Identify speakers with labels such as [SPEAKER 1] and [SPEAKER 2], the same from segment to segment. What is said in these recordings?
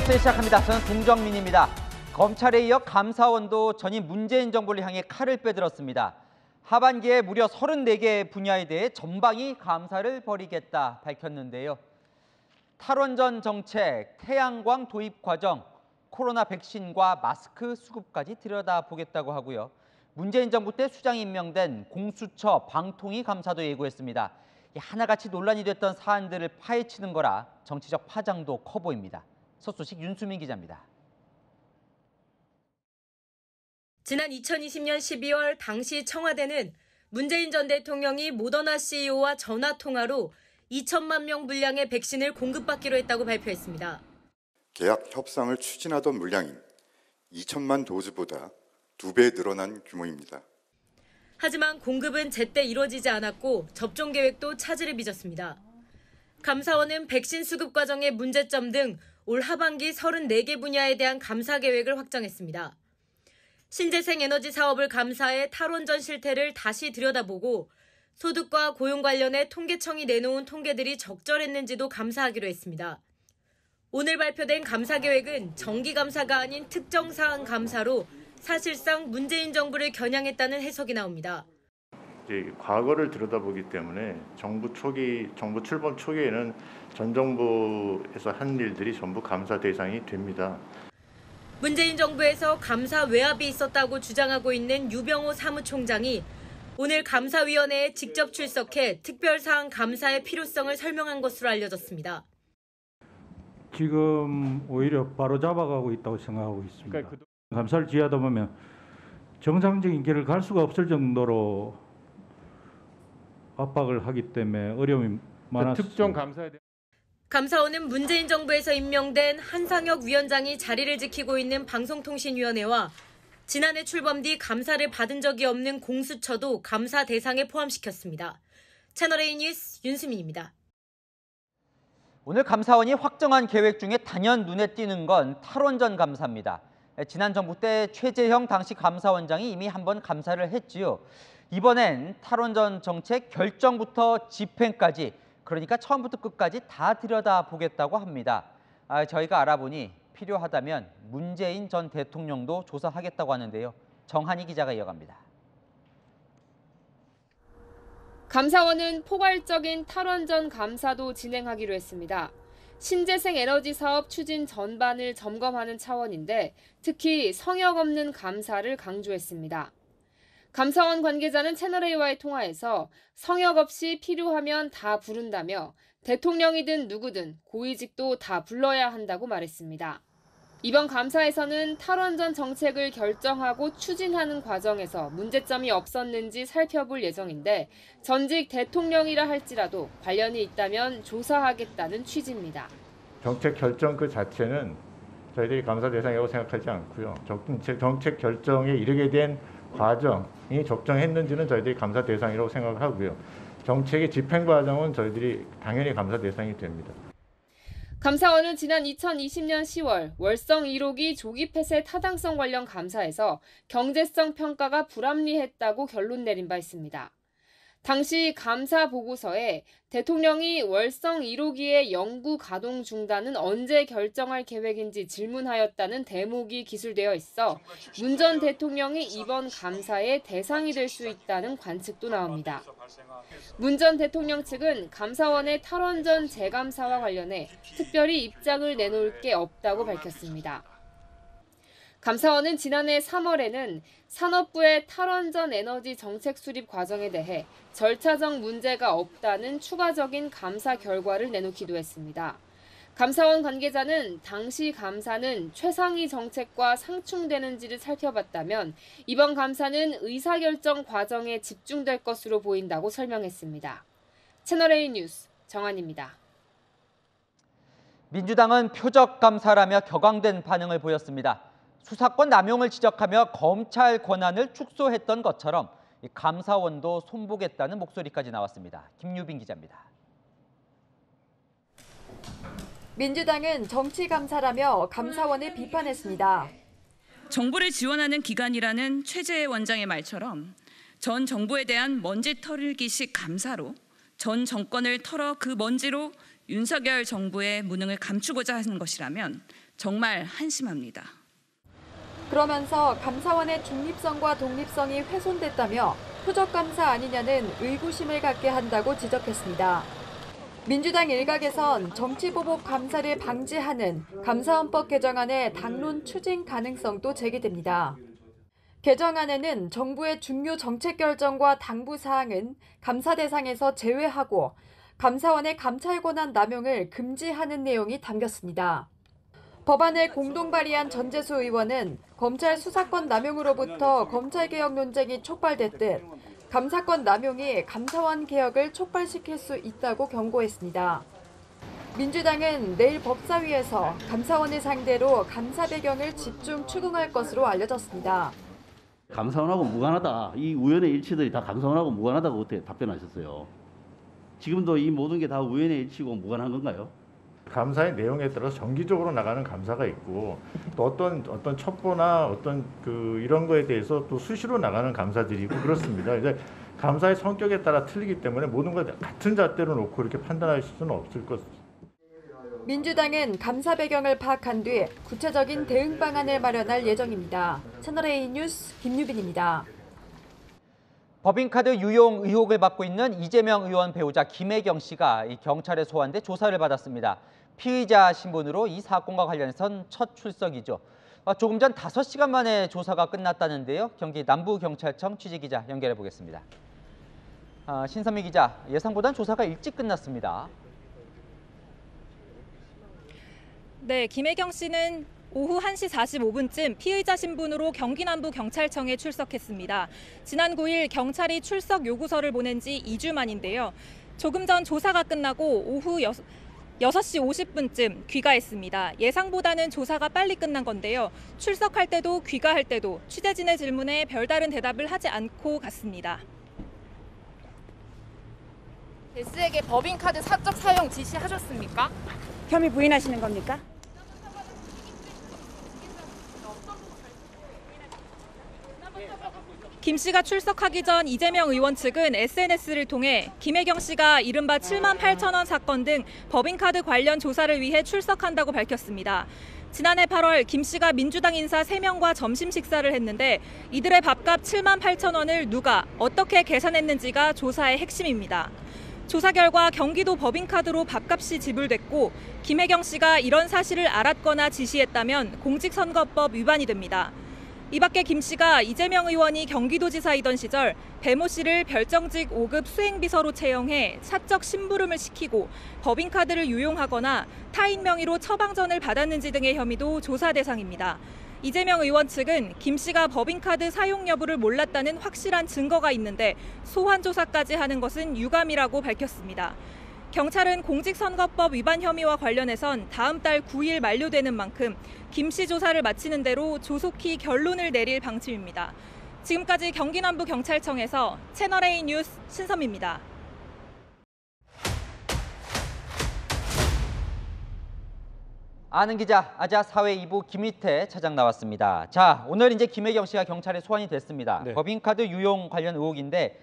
[SPEAKER 1] 뉴스 시작합니다. 저는 동정민입니다. 검찰에 이어 감사원도 전임 문재인 정부를 향해 칼을 빼들었습니다. 하반기에 무려 34개 분야에 대해 전방위 감사를 벌이겠다 밝혔는데요. 탈원전 정책, 태양광 도입 과정, 코로나 백신과 마스크 수급까지 들여다보겠다고 하고요. 문재인 정부 때 수장이 임명된 공수처 방통위 감사도 예고했습니다. 하나같이 논란이 됐던 사안들을 파헤치는 거라 정치적 파장도 커 보입니다. 첫 소식 윤수민 기자입니다.
[SPEAKER 2] 지난 2020년 12월 당시 청와대는 문재인 전 대통령이 모더나 CEO와 전화통화로 2천만 명 분량의 백신을 공급받기로 했다고 발표했습니다.
[SPEAKER 3] 계약 협상을 추진하던 물량인 2천만 도즈보다 2배 늘어난 규모입니다.
[SPEAKER 2] 하지만 공급은 제때 이루어지지 않았고 접종 계획도 차질을 빚었습니다. 감사원은 백신 수급 과정의 문제점 등 올 하반기 34개 분야에 대한 감사 계획을 확정했습니다. 신재생 에너지 사업을 감사해 탈원전 실태를 다시 들여다보고 소득과 고용 관련해 통계청이 내놓은 통계들이 적절했는지도 감사하기로 했습니다. 오늘 발표된 감사 계획은 정기 감사가 아닌 특정 사안 감사로 사실상 문재인 정부를 겨냥했다는 해석이 나옵니다.
[SPEAKER 4] 이제 과거를 들여다보기 때문에 정부 출범 초기에는 전 정부에서 한 일들이 전부 감사 대상이 됩니다.
[SPEAKER 2] 문재인 정부에서 감사 외압이 있었다고 주장하고 있는 유병호 사무총장이 오늘 감사위원회에 직접 출석해 특별사안 감사의 필요성을 설명한 것으로 알려졌습니다.
[SPEAKER 5] 지금 오히려 바로잡아가고 있다고 생각하고 있습니다. 감사를 지휘하다 보면 정상적인 길을 갈 수가 없을 정도로 압박을 하기 때문에 어려움이 많았습니다. 특정
[SPEAKER 2] 감사원은 문재인 정부에서 임명된 한상혁 위원장이 자리를 지키고 있는 방송통신위원회와 지난해 출범 뒤 감사를 받은 적이 없는 공수처도 감사 대상에 포함시켰습니다. 채널A 뉴스 윤수민입니다.
[SPEAKER 1] 오늘 감사원이 확정한 계획 중에 단연 눈에 띄는 건 탈원전 감사입니다. 지난 정부 때 최재형 당시 감사원장이 이미 한번 감사를 했지요. 이번엔 탈원전 정책 결정부터 집행까지, 그러니까 처음부터 끝까지 다 들여다보겠다고 합니다. 저희가 알아보니 필요하다면 문재인 전 대통령도 조사하겠다고 하는데요. 정한희 기자가 이어갑니다.
[SPEAKER 6] 감사원은 포괄적인 탈원전 감사도 진행하기로 했습니다. 신재생 에너지 사업 추진 전반을 점검하는 차원인데 특히 성역 없는 감사를 강조했습니다. 감사원 관계자는 채널A와의 통화에서 성역 없이 필요하면 다 부른다며 대통령이든 누구든 고위직도 다 불러야 한다고 말했습니다. 이번 감사에서는 탈원전 정책을 결정하고 추진하는 과정에서 문제점이 없었는지 살펴볼 예정인데 전직 대통령이라 할지라도 관련이 있다면 조사하겠다는 취지입니다.
[SPEAKER 4] 정책 결정 그 자체는 저희들이 감사 대상이라고 생각하지 않고요. 정책 결정에 이르게 된 과정이 적정했는지는 저희들이 감사 대상이라고 생각하고요. 정책의 집행 과정은 저희들이 당연히 감사 대상이 됩니다.
[SPEAKER 6] 감사원은 지난 2020년 10월 월성 1호기 조기 폐쇄 타당성 관련 감사에서 경제성 평가가 불합리했다고 결론 내린 바 있습니다. 당시 감사 보고서에 대통령이 월성 1호기의 영구 가동 중단은 언제 결정할 계획인지 질문하였다는 대목이 기술되어 있어 문 전 대통령이 이번 감사의 대상이 될 수 있다는 관측도 나옵니다. 문 전 대통령 측은 감사원의 탈원전 재감사와 관련해 특별히 입장을 내놓을 게 없다고 밝혔습니다. 감사원은 지난해 3월에는 산업부의 탈원전 에너지 정책 수립 과정에 대해 절차적 문제가 없다는 추가적인 감사 결과를 내놓기도 했습니다. 감사원 관계자는 당시 감사는 최상위 정책과 상충되는지를 살펴봤다면 이번 감사는 의사결정 과정에 집중될 것으로 보인다고 설명했습니다. 채널A 뉴스 정한입니다.
[SPEAKER 1] 민주당은 표적 감사라며 격앙된 반응을 보였습니다. 수사권 남용을 지적하며 검찰 권한을 축소했던 것처럼 감사원도 손보겠다는 목소리까지 나왔습니다. 김유빈 기자입니다.
[SPEAKER 7] 민주당은 정치감사라며 감사원을 비판했습니다.
[SPEAKER 8] 정부를 지원하는 기관이라는 최재해 원장의 말처럼 전 정부에 대한 먼지 털기식 감사로 전 정권을 털어 그 먼지로 윤석열 정부의 무능을 감추고자 하는 것이라면 정말 한심합니다.
[SPEAKER 7] 그러면서 감사원의 중립성과 독립성이 훼손됐다며 표적감사 아니냐는 의구심을 갖게 한다고 지적했습니다. 민주당 일각에선 정치보복 감사를 방지하는 감사헌법 개정안의 당론 추진 가능성도 제기됩니다. 개정안에는 정부의 중요 정책 결정과 당부 사항은 감사 대상에서 제외하고 감사원의 감찰 권한 남용을 금지하는 내용이 담겼습니다. 법안을 공동 발의한 전재수 의원은 검찰 수사권 남용으로부터 검찰개혁 논쟁이 촉발됐듯 감사권 남용이 감사원 개혁을 촉발시킬 수 있다고 경고했습니다. 민주당은 내일 법사위에서 감사원을 상대로 감사 배경을 집중 추궁할 것으로 알려졌습니다.
[SPEAKER 9] 감사원하고 무관하다. 이 우연의 일치들이 다 감사원하고 무관하다고 어떻게 답변하셨어요? 지금도 이 모든 게 다 우연의 일치고 무관한 건가요?
[SPEAKER 4] 감사의 내용에 따라서 정기적으로 나가는 감사가 있고 또 어떤 첩보나 어떤 이런 거에 대해서 또 수시로 나가는 감사들이고 그렇습니다. 이제 감사의 성격에 따라 틀리기 때문에 모든 걸 같은 잣대로 놓고 이렇게 판단하실 수는 없을 것입니다.
[SPEAKER 7] 민주당은 감사 배경을 파악한 뒤 구체적인 대응 방안을 마련할 예정입니다. 채널A 뉴스 김유빈입니다.
[SPEAKER 1] 법인카드 유용 의혹을 받고 있는 이재명 의원 배우자 김혜경 씨가 경찰에 소환돼 조사를 받았습니다. 피의자 신분으로 이 사건과 관련해선 첫 출석이죠. 조금 전 5시간 만에 조사가 끝났다는데요. 경기 남부경찰청 취재기자 연결해 보겠습니다. 신선미 기자, 예상보단 조사가 일찍 끝났습니다.
[SPEAKER 10] 네, 김혜경 씨는 오후 1시 45분쯤 피의자 신분으로 경기 남부경찰청에 출석했습니다. 지난 9일 경찰이 출석 요구서를 보낸 지 2주 만인데요. 조금 전 조사가 끝나고 오후 6시 50분쯤 귀가했습니다. 예상보다는 조사가 빨리 끝난 건데요. 출석할 때도 귀가할 때도 취재진의 질문에 별다른 대답을 하지 않고 갔습니다.
[SPEAKER 11] S에게 법인카드 사적 사용 지시하셨습니까?
[SPEAKER 12] 혐의 부인하시는 겁니까?
[SPEAKER 10] 김 씨가 출석하기 전 이재명 의원 측은 SNS를 통해 김혜경 씨가 이른바 7만 8천 원 사건 등 법인카드 관련 조사를 위해 출석한다고 밝혔습니다. 지난해 8월 김 씨가 민주당 인사 3명과 점심 식사를 했는데 이들의 밥값 7만 8천 원을 누가 어떻게 계산했는지가 조사의 핵심입니다. 조사 결과 경기도 법인카드로 밥값이 지불됐고 김혜경 씨가 이런 사실을 알았거나 지시했다면 공직선거법 위반이 됩니다. 이 밖에 김 씨가 이재명 의원이 경기도지사이던 시절 배모 씨를 별정직 5급 수행비서로 채용해 사적 심부름을 시키고 법인카드를 유용하거나 타인 명의로 처방전을 받았는지 등의 혐의도 조사 대상입니다. 이재명 의원 측은 김 씨가 법인카드 사용 여부를 몰랐다는 확실한 증거가 있는데 소환 조사까지 하는 것은 유감이라고 밝혔습니다. 경찰은 공직선거법 위반 혐의와 관련해선 다음 달 9일 만료되는 만큼 김 씨 조사를 마치는 대로 조속히 결론을 내릴 방침입니다. 지금까지 경기 남부경찰청에서 채널A 뉴스 신선미입니다.
[SPEAKER 1] 아는 기자, 아자 사회 2부 김희태 차장 나왔습니다. 자, 오늘 이제 김혜경 씨가 경찰에 소환이 됐습니다. 네. 법인카드 유용 관련 의혹인데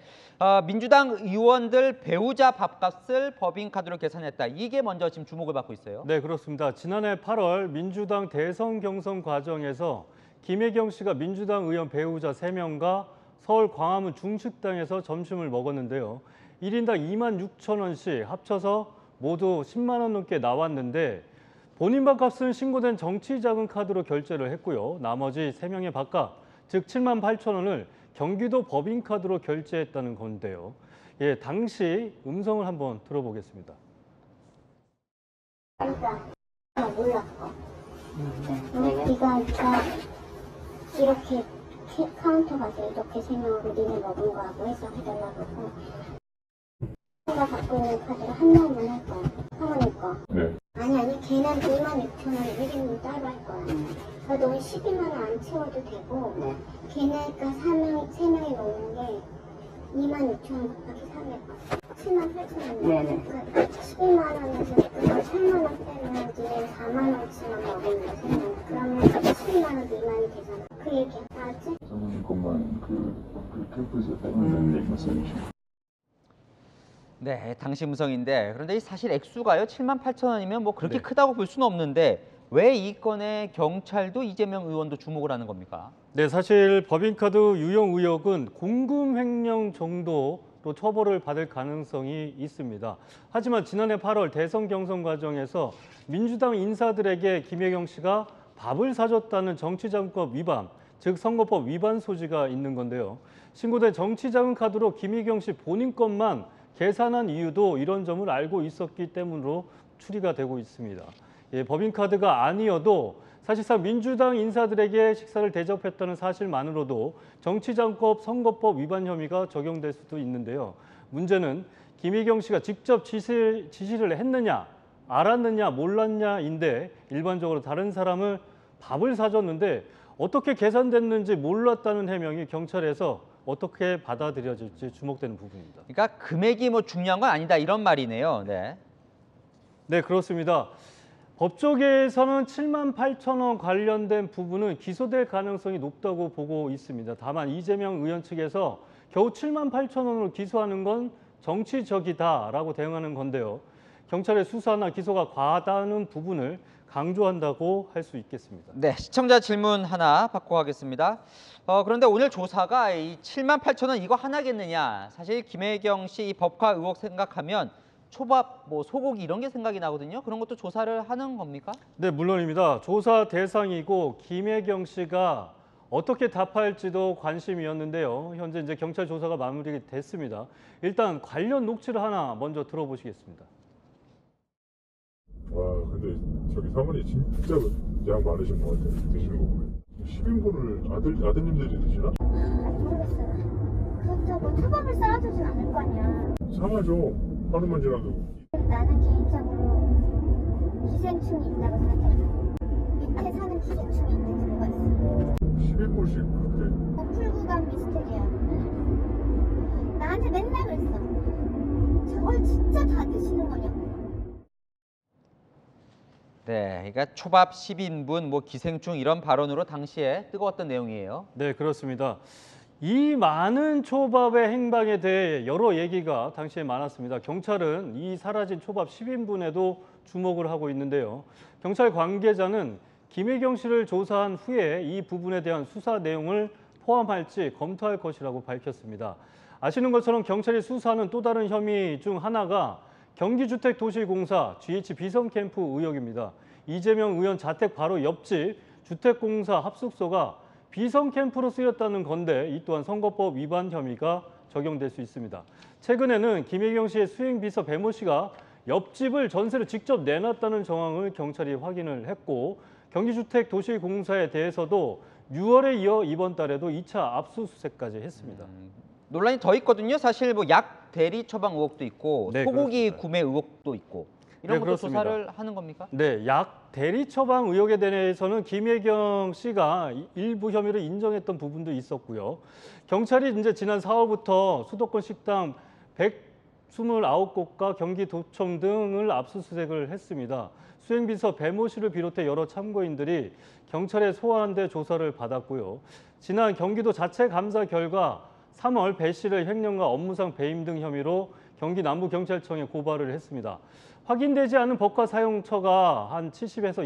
[SPEAKER 1] 민주당 의원들 배우자 밥값을 법인카드로 계산했다. 이게 먼저 지금 주목을 받고 있어요.
[SPEAKER 13] 네, 그렇습니다. 지난해 8월 민주당 대선 경선 과정에서 김혜경 씨가 민주당 의원 배우자 3명과 서울 광화문 중식당에서 점심을 먹었는데요. 1인당 2만 6천 원씩 합쳐서 모두 10만 원 넘게 나왔는데 본인 밥값은 신고된 정치자금 카드로 결제를 했고요. 나머지 3명의 밥값, 즉 7만 8천 원을 경기도 법인카드로 결제했다는 건데요. 예, 당시 음성을 한번 들어보겠습니다.
[SPEAKER 14] 몰랐어. 네가 이렇게 카운터 가서 이렇게 생각하고 니네 먹은 거하고 해서 해달라고. 내가 갖고 있는 카드를 한 명만 할 거야. 사모님 거. 네. 아니 걔는 2만 6천 원 1인분 따로 할 거야. 그래도 12만 원 안 채워도 되고 네. 걔네가 3명이 먹는 게 2만 6천 원 곱하기 300원 7만 8천 원. 네네. 그러니까 12만 원에서 3만 원 빼면 니네 4만 원치만 먹으면 3명. 그러면 12만 원도 2만이 되잖아. 그 얘기야. 알았지?
[SPEAKER 15] 사모님 것만 그 캠프에서 빼는 얘기 말씀해주시죠.
[SPEAKER 1] 네, 당시 음성인데 그런데 사실 액수가요 7만 8천 원이면 뭐 그렇게 크다고 볼 수는 없는데 왜 이 건에 경찰도 이재명 의원도 주목을 하는 겁니까?
[SPEAKER 13] 네, 사실 법인카드 유용 의혹은 공금 횡령 정도로 처벌을 받을 가능성이 있습니다. 하지만 지난해 8월 대선 경선 과정에서 민주당 인사들에게 김혜경 씨가 밥을 사줬다는 정치자금법 위반, 즉 선거법 위반 소지가 있는 건데요. 신고된 정치자금 카드로 김혜경 씨 본인 것만 계산한 이유도 이런 점을 알고 있었기 때문으로 추리가 되고 있습니다. 법인카드가 아니어도 사실상 민주당 인사들에게 식사를 대접했다는 사실만으로도 정치자금법 선거법 위반 혐의가 적용될 수도 있는데요. 문제는 김혜경 씨가 직접 지시를 했느냐, 알았느냐, 몰랐냐인데 일반적으로 다른 사람을 밥을 사줬는데 어떻게 계산됐는지 몰랐다는 해명이 경찰에서 어떻게 받아들여질지 주목되는 부분입니다.
[SPEAKER 1] 그러니까 금액이 뭐 중요한 건 아니다 이런 말이네요. 네.
[SPEAKER 13] 네, 그렇습니다. 법조계에서는 7만 8천 원 관련된 부분은 기소될 가능성이 높다고 보고 있습니다. 다만 이재명 의원 측에서 겨우 7만 8천 원으로 기소하는 건 정치적이다라고 대응하는 건데요. 경찰의 수사나 기소가 과다는 부분을 강조한다고 할 수 있겠습니다.
[SPEAKER 1] 네, 시청자 질문 하나 받고 가겠습니다. 그런데 오늘 조사가 이 7만 8천 원 이거 하나겠느냐. 사실 김혜경 씨 이 법화 의혹 생각하면 초밥, 뭐 소고기 이런 게 생각이 나거든요. 그런 것도 조사를 하는 겁니까?
[SPEAKER 13] 네, 물론입니다. 조사 대상이고 김혜경 씨가 어떻게 답할지도 관심이었는데요. 현재 이제 경찰 조사가 마무리됐습니다. 일단 관련 녹취를 하나 먼저 들어보시겠습니다.
[SPEAKER 15] 와, 근데 저기 사모님 진짜 양 많으신 것 같아요. 드시는 거 보면. 10인분을 아드님들이 드시나?
[SPEAKER 14] 모르겠어요. 그렇다고 초밥을 쌓아주진 않을 거 아니야.
[SPEAKER 15] 상하죠. 하루만 지나도.
[SPEAKER 14] 나는 개인적으로 기생충이 있다고 생각해. 밑에 사는 기생충이 있는 경우가 있어.
[SPEAKER 15] 11불씩 그렇게.
[SPEAKER 14] 풀구간 미스테리야. 나한테 맨날 그랬어. 저걸 진짜 다 드시는 거냐고.
[SPEAKER 1] 네, 그러니까 초밥 10인분, 뭐 기생충 이런 발언으로 당시에 뜨거웠던 내용이에요.
[SPEAKER 13] 네, 그렇습니다. 이 많은 초밥의 행방에 대해 여러 얘기가 당시에 많았습니다. 경찰은 이 사라진 초밥 10인분에도 주목을 하고 있는데요. 경찰 관계자는 김혜경 씨를 조사한 후에 이 부분에 대한 수사 내용을 포함할지 검토할 것이라고 밝혔습니다. 아시는 것처럼 경찰이 수사하는 또 다른 혐의 중 하나가 경기주택도시공사 GH 비성캠프 의혹입니다. 이재명 의원 자택 바로 옆집 주택공사 합숙소가 비성캠프로 쓰였다는 건데 이 또한 선거법 위반 혐의가 적용될 수 있습니다. 최근에는 김혜경 씨의 수행비서 배모 씨가 옆집을 전세를 직접 내놨다는 정황을 경찰이 확인을 했고 경기주택도시공사에 대해서도 6월에 이어 이번 달에도 2차 압수수색까지 했습니다.
[SPEAKER 1] 논란이 더 있거든요. 사실 뭐 약 대리 처방 의혹도 있고
[SPEAKER 13] 네,
[SPEAKER 1] 소고기
[SPEAKER 13] 그렇습니다.
[SPEAKER 1] 구매 의혹도 있고 이런
[SPEAKER 13] 네,
[SPEAKER 1] 것도
[SPEAKER 13] 그렇습니다.
[SPEAKER 1] 조사를 하는 겁니까?
[SPEAKER 13] 네, 약 대리 처방 의혹에 대해서는 김혜경 씨가 일부 혐의를 인정했던 부분도 있었고요. 경찰이 이제 지난 4월부터 수도권 식당 129곳과 경기도청 등을 압수수색을 했습니다. 수행비서 배모 씨를 비롯해 여러 참고인들이 경찰에 소환한 데 조사를 받았고요. 지난 경기도 자체 감사 결과 3월 배 씨를 횡령과 업무상 배임 등 혐의로 경기 남부경찰청에 고발을 했습니다. 확인되지 않은 법과 사용처가 한 70에서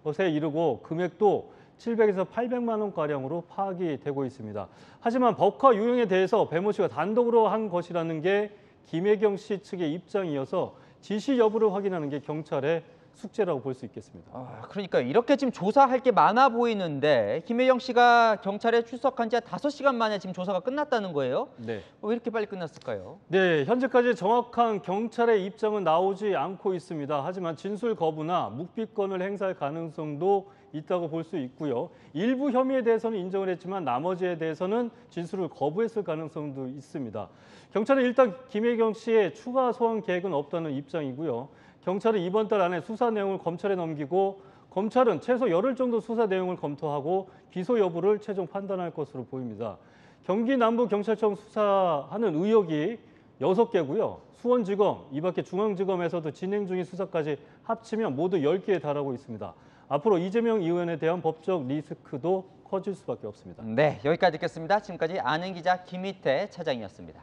[SPEAKER 13] 80곳에 이르고 금액도 700에서 800만 원가량으로 파악이 되고 있습니다. 하지만 법과 유형에 대해서 배모 씨가 단독으로 한 것이라는 게 김혜경 씨 측의 입장이어서 지시 여부를 확인하는 게 경찰의 숙제라고 볼 수 있겠습니다.
[SPEAKER 1] 그러니까 이렇게 지금 조사할 게 많아 보이는데 김혜경 씨가 경찰에 출석한 지 5시간 만에 지금 조사가 끝났다는 거예요?
[SPEAKER 13] 네.
[SPEAKER 1] 왜 이렇게 빨리 끝났을까요?
[SPEAKER 13] 네, 현재까지 정확한 경찰의 입장은 나오지 않고 있습니다. 하지만 진술 거부나 묵비권을 행사할 가능성도 있다고 볼 수 있고요. 일부 혐의에 대해서는 인정을 했지만 나머지에 대해서는 진술을 거부했을 가능성도 있습니다. 경찰은 일단 김혜경 씨의 추가 소환 계획은 없다는 입장이고요. 경찰은 이번 달 안에 수사 내용을 검찰에 넘기고 검찰은 최소 열흘 정도 수사 내용을 검토하고 기소 여부를 최종 판단할 것으로 보입니다. 경기 남부경찰청 수사하는 의혹이 6개고요. 수원지검, 이 밖에 중앙지검에서도 진행 중인 수사까지 합치면 모두 10개에 달하고 있습니다. 앞으로 이재명 의원에 대한 법적 리스크도 커질 수밖에 없습니다.
[SPEAKER 1] 네, 여기까지 듣겠습니다. 지금까지 아는 기자 김희태 차장이었습니다.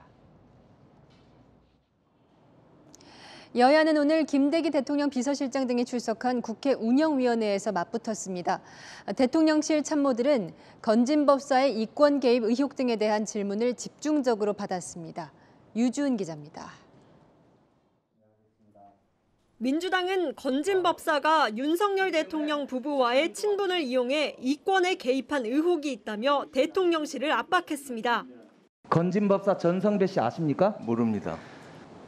[SPEAKER 16] 여야는 오늘 김대기 대통령 비서실장 등이 출석한 국회 운영위원회에서 맞붙었습니다. 대통령실 참모들은 건진법사의 이권 개입 의혹 등에 대한 질문을 집중적으로 받았습니다. 유주은 기자입니다.
[SPEAKER 17] 민주당은 건진법사가 윤석열 대통령 부부와의 친분을 이용해 이권에 개입한 의혹이 있다며 대통령실을 압박했습니다.
[SPEAKER 18] 건진법사 전성배 씨 아십니까? 모릅니다.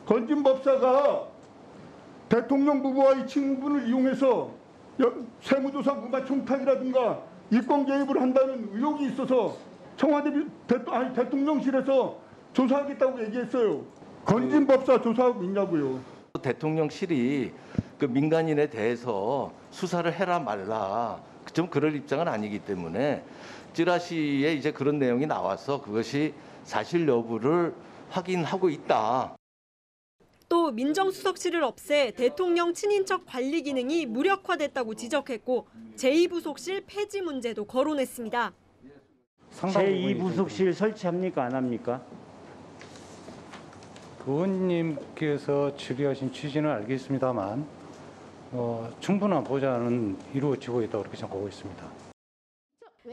[SPEAKER 19] 건진법사가 대통령 부부와의 친분을 이용해서 세무조사 무마 청탁이라든가 이권 개입을 한다는 의혹이 있어서 청와대 대통령실에서 조사하겠다고 얘기했어요. 건진법사 조사하고 있냐고요.
[SPEAKER 18] 대통령실이 그 민간인에 대해서 수사를 해라 말라 좀 그럴 입장은 아니기 때문에 찌라시에 이제 그런 내용이 나와서 그것이 사실 여부를 확인하고 있다.
[SPEAKER 17] 또 민정수석실을 없애 대통령 친인척 관리 기능이 무력화됐다고 지적했고 제2부속실 폐지 문제도 거론했습니다.
[SPEAKER 20] 제2부속실 설치합니까 안 합니까?
[SPEAKER 5] 의원님께서 질의하신 취지는 알겠습니다만 충분한 보좌는 이루어지고 있다고 그렇게 생각하고 있습니다.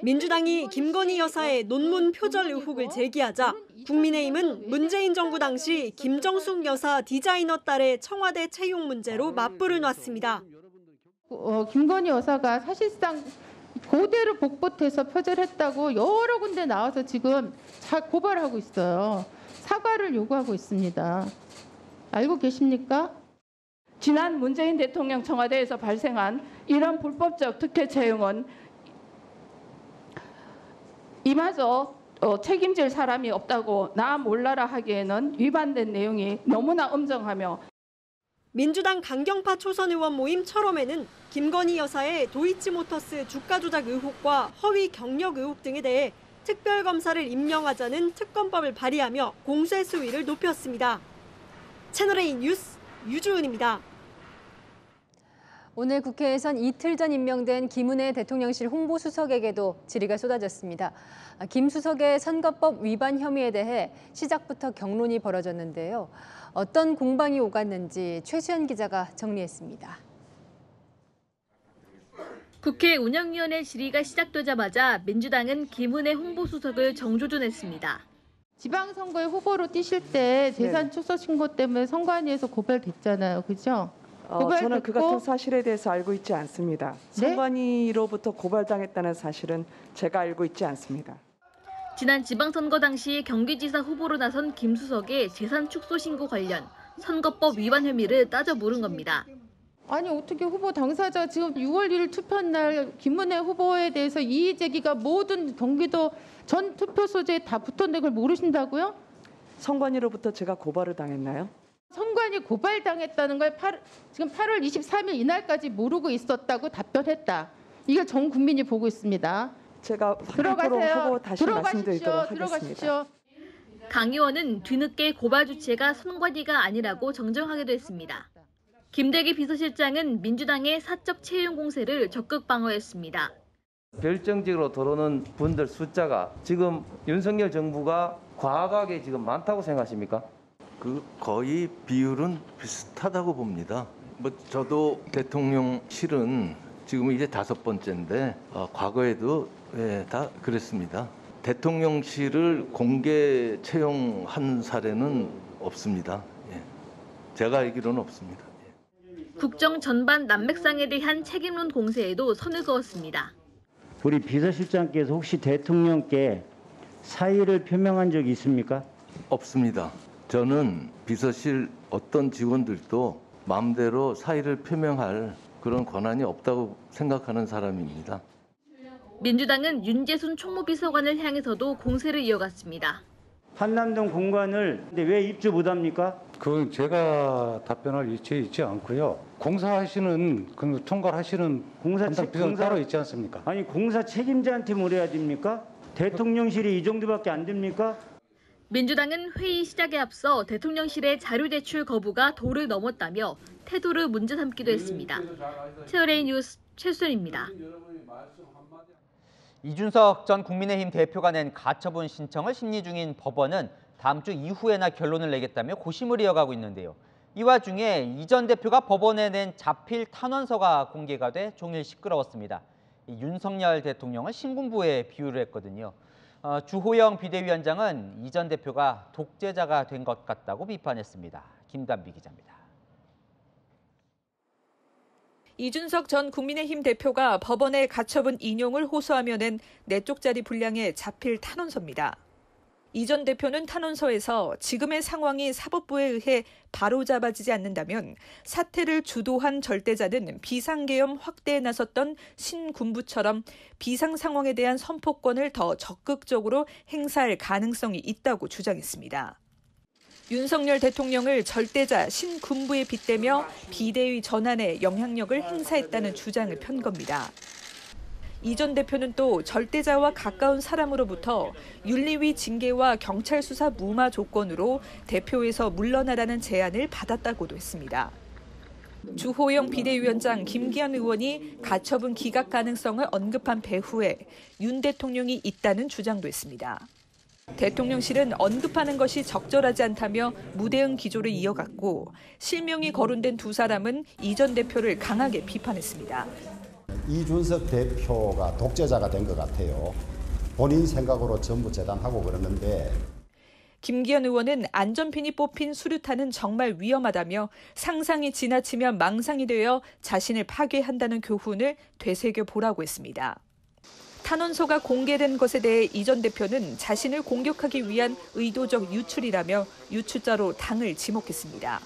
[SPEAKER 17] 민주당이 김건희 여사의 논문 표절 의혹을 제기하자 국민의힘은 문재인 정부 당시 김정숙 여사 디자이너 딸의 청와대 채용 문제로 맞불을 놨습니다.
[SPEAKER 21] 김건희 여사가 사실상 그대로 복붙해서 표절했다고 여러 군데 나와서 지금 고발하고 있어요. 사과를 요구하고 있습니다. 알고 계십니까?
[SPEAKER 22] 지난 문재인 대통령 청와대에서 발생한 이런 불법적 특혜 채용은 이마저 책임질 사람이 없다고 나 몰라라 하기에는 위반된 내용이 너무나 엄정하며
[SPEAKER 17] 민주당 강경파 초선 의원 모임 철험에는 김건희 여사의 도이치모터스 주가 조작 의혹과 허위 경력 의혹 등에 대해 특별검사를 임명하자는 특검법을 발의하며 공세 수위를 높였습니다. 채널A 뉴스 유주은입니다.
[SPEAKER 16] 오늘 국회에선 이틀 전 임명된 김은혜 대통령실 홍보수석에게도 질의가 쏟아졌습니다. 김 수석의 선거법 위반 혐의에 대해 시작부터 격론이 벌어졌는데요. 어떤 공방이 오갔는지 최수연 기자가 정리했습니다.
[SPEAKER 2] 국회 운영위원회 질의가 시작되자마자 민주당은 김은혜 홍보수석을 정조준했습니다.
[SPEAKER 21] 지방선거에 후보로 뛰실 때 재산 축소 신고 때문에 선관위에서 고발됐잖아요. 그죠?
[SPEAKER 23] 저는 그 같은 사실에 대해서 알고 있지 않습니다.
[SPEAKER 21] 네?
[SPEAKER 23] 선관위로부터 고발당했다는 사실은 제가 알고 있지 않습니다.
[SPEAKER 2] 지난 지방선거 당시 경기지사 후보로 나선 김 수석의 재산 축소 신고 관련 선거법 위반 혐의를 따져 물은 겁니다.
[SPEAKER 21] 아니 어떻게 후보 당사자 지금 6월 1일 투표날 김은혜 후보에 대해서 이의 제기가 모든 경기도 전 투표소지에 다 붙었는데 그걸 모르신다고요?
[SPEAKER 23] 선관위로부터 제가 고발을 당했나요?
[SPEAKER 21] 선관위 고발당했다는 걸 지금 8월 23일 이날까지 모르고 있었다고 답변했다. 이걸 전 국민이 보고 있습니다.
[SPEAKER 23] 제가
[SPEAKER 21] 들어가세요.
[SPEAKER 23] 후보 다시 말씀드리도록 하겠습니다.
[SPEAKER 2] 강 의원은 뒤늦게 고발 주체가 선관위가 아니라고 정정하기도 했습니다. 김대기 비서실장은 민주당의 사적 채용 공세를 적극 방어했습니다.
[SPEAKER 18] 결정적으로 들어오는 분들 숫자가 지금 윤석열 정부가 과하게 지금 많다고 생각하십니까? 그 거의 비율은 비슷하다고 봅니다. 저도 대통령실은 지금 이제 5번째인데 과거에도 다 그랬습니다. 대통령실을 공개 채용한 사례는 없습니다. 제가 알기로는 없습니다.
[SPEAKER 2] 국정 전반 난맥상에 대한 책임론 공세에도 선을 그었습니다.
[SPEAKER 20] 우리 비서실장께서 혹시 대통령께 사의를 표명한 적이 있습니까?
[SPEAKER 18] 없습니다. 저는 비서실 어떤 직원들도 마음대로 사의를 표명할 그런 권한이 없다고 생각하는 사람입니다.
[SPEAKER 2] 민주당은 윤재순 총무비서관을 향해서도 공세를 이어갔습니다.
[SPEAKER 20] 한남동 공관을 근데 왜 입주 못합니까?
[SPEAKER 5] 그건 제가 답변할 위치에 있지 않고요. 공사하시는 총괄하시는 비서관 따로 있지 않습니까?
[SPEAKER 20] 아니 공사 책임자한테 물어야 됩니까? 대통령실이 이 정도밖에 안 됩니까?
[SPEAKER 2] 민주당은 회의 시작에 앞서 대통령실의 자료 제출 거부가 도를 넘었다며 태도를 문제 삼기도 했습니다. 채널A 뉴스 최수연입니다.
[SPEAKER 1] 이준석 전 국민의힘 대표가 낸 가처분 신청을 심리 중인 법원은 다음 주 이후에나 결론을 내겠다며 고심을 이어가고 있는데요. 이 와중에 이 전 대표가 법원에 낸 자필 탄원서가 공개가 돼 종일 시끄러웠습니다. 윤석열 대통령을 신군부에 비유를 했거든요. 주호영 비대위원장은 이 전 대표가 독재자가 된 것 같다고 비판했습니다. 김단비 기자입니다.
[SPEAKER 3] 이준석 전 국민의힘 대표가 법원에 가처분 인용을 호소하며 낸 4쪽짜리 분량의 자필 탄원서입니다. 이 전 대표는 탄원서에서 지금의 상황이 사법부에 의해 바로잡아지지 않는다면 사태를 주도한 절대자는 비상계엄 확대에 나섰던 신군부처럼 비상 상황에 대한 선포권을 더 적극적으로 행사할 가능성이 있다고 주장했습니다. 윤석열 대통령을 절대자 신군부에 빗대며 비대위 전환에 영향력을 행사했다는 주장을 편 겁니다. 이 전 대표는 또 절대자와 가까운 사람으로부터 윤리위 징계와 경찰 수사 무마 조건으로 대표에서 물러나라는 제안을 받았다고도 했습니다. 주호영 비대위원장 김기현 의원이 가처분 기각 가능성을 언급한 배후에 윤 대통령이 있다는 주장도 했습니다. 대통령실은 언급하는 것이 적절하지 않다며 무대응 기조를 이어갔고 실명이 거론된 두 사람은 이 전 대표를 강하게 비판했습니다.
[SPEAKER 6] 이준석 대표가 독재자가 된 것 같아요. 본인 생각으로 전부 재단하고 그러는데.
[SPEAKER 3] 김기현 의원은 안전핀이 뽑힌 수류탄은 정말 위험하다며 상상이 지나치면 망상이 되어 자신을 파괴한다는 교훈을 되새겨 보라고 했습니다. 탄원서가 공개된 것에 대해 이 전 대표는 자신을 공격하기 위한 의도적 유출이라며 유출자로 당을 지목했습니다.